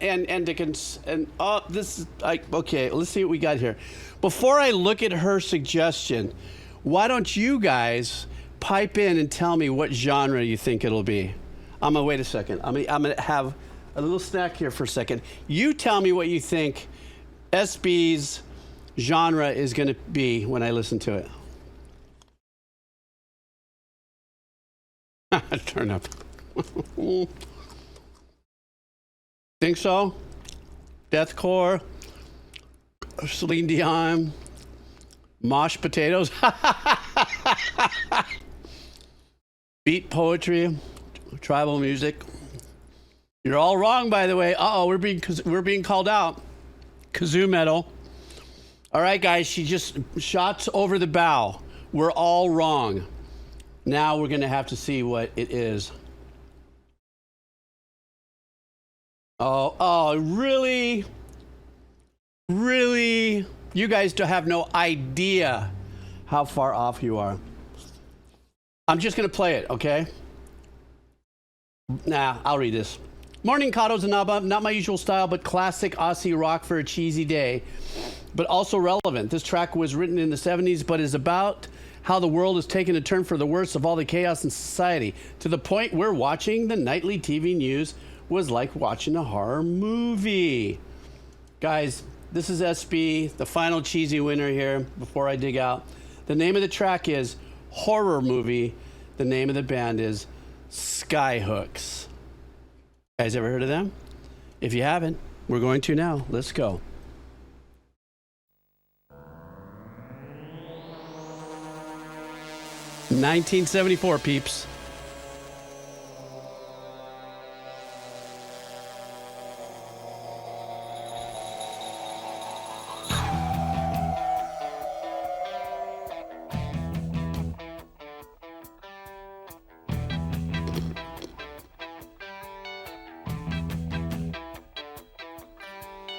oh, this is okay, let's see what we got here. Before I look at her suggestion, why don't you guys pipe in and tell me what genre you think it'll be? I'm gonna wait a second. I'm gonna have a little snack here for a second. You tell me what you think SB's genre is gonna be when I listen to it. Turn up. Think so? Deathcore, Celine Dion, Mosh Potatoes, beat poetry, tribal music. You're all wrong, by the way. Uh-oh, we're being called out. Kazoo metal. All right, guys, she just shots over the bow. We're all wrong. Now we're going to have to see what it is. Oh, really? Really? You guys don't have no idea how far off you are. I'm just going to play it, okay? Nah, I'll read this. Morning, Katos and Naba. Not my usual style, but classic Aussie rock for a cheesy day, but also relevant. This track was written in the 70s, but is about how the world has taken a turn for the worse of all the chaos in society, to the point where watching the nightly TV news was like watching a horror movie. Guys, this is SB, the final cheesy winner here before I dig out. The name of the track is Horror Movie. The name of the band is Skyhooks. Guys ever heard of them? If you haven't, we're going to now. Let's go. $1974, peeps.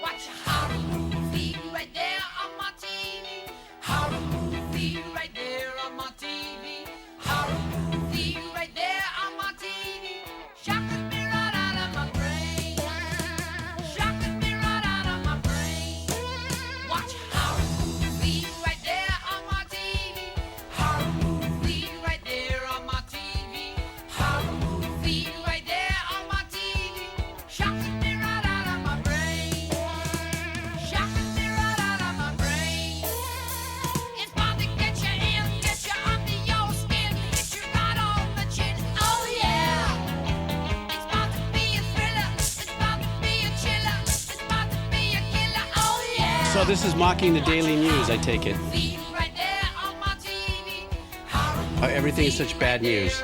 Watch a horror movie right there on my TV. Horror movie right there on my TV. Horror movie So this is mocking the daily news, I take it. Everything is such bad news.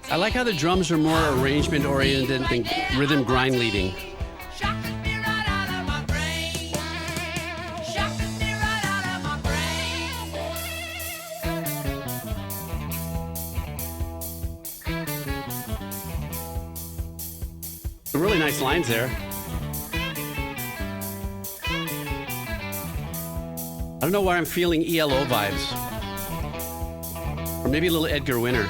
I like how the drums are more arrangement oriented than rhythm grind leading. Really nice lines there. I don't know why I'm feeling ELO vibes. Or maybe a little Edgar Winter.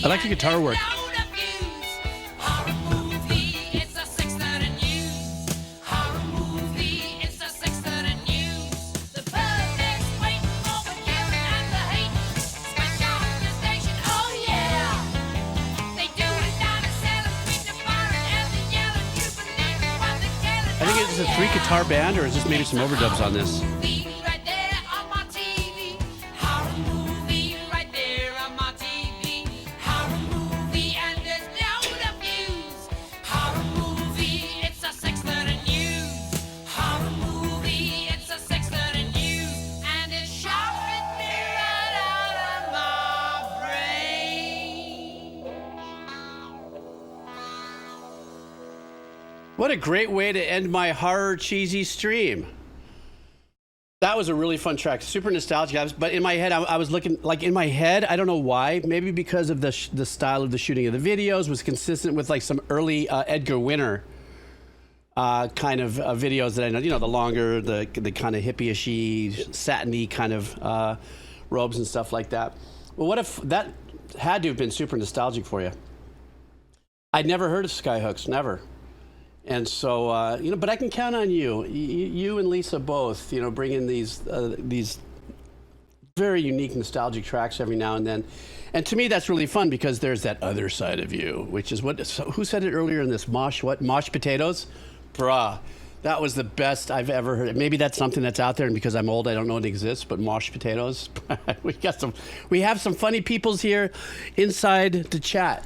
I like the guitar work. I think it's a 3-guitar band, or is this maybe some overdubs on this? What a great way to end my horror cheesy stream. That was a really fun track, super nostalgic. But in my head, I was looking, like in my head, I don't know why, maybe because of the style of the shooting of the videos was consistent with like some early Edgar Winter kind of videos that I know, you know, the longer, the kind of hippie-ishy, satiny kind of robes and stuff like that. Well, what if that had to have been super nostalgic for you? I'd never heard of Skyhooks, never. And so, you know, but I can count on you. You and Lisa both, you know, bring in these very unique, nostalgic tracks every now and then. And to me, that's really fun because there's that other side of you, which is what, so who said it earlier in this? Mosh potatoes? Bruh, that was the best I've ever heard. Maybe that's something that's out there, and because I'm old, I don't know it exists, but mosh potatoes. We have some funny peoples here inside the chat.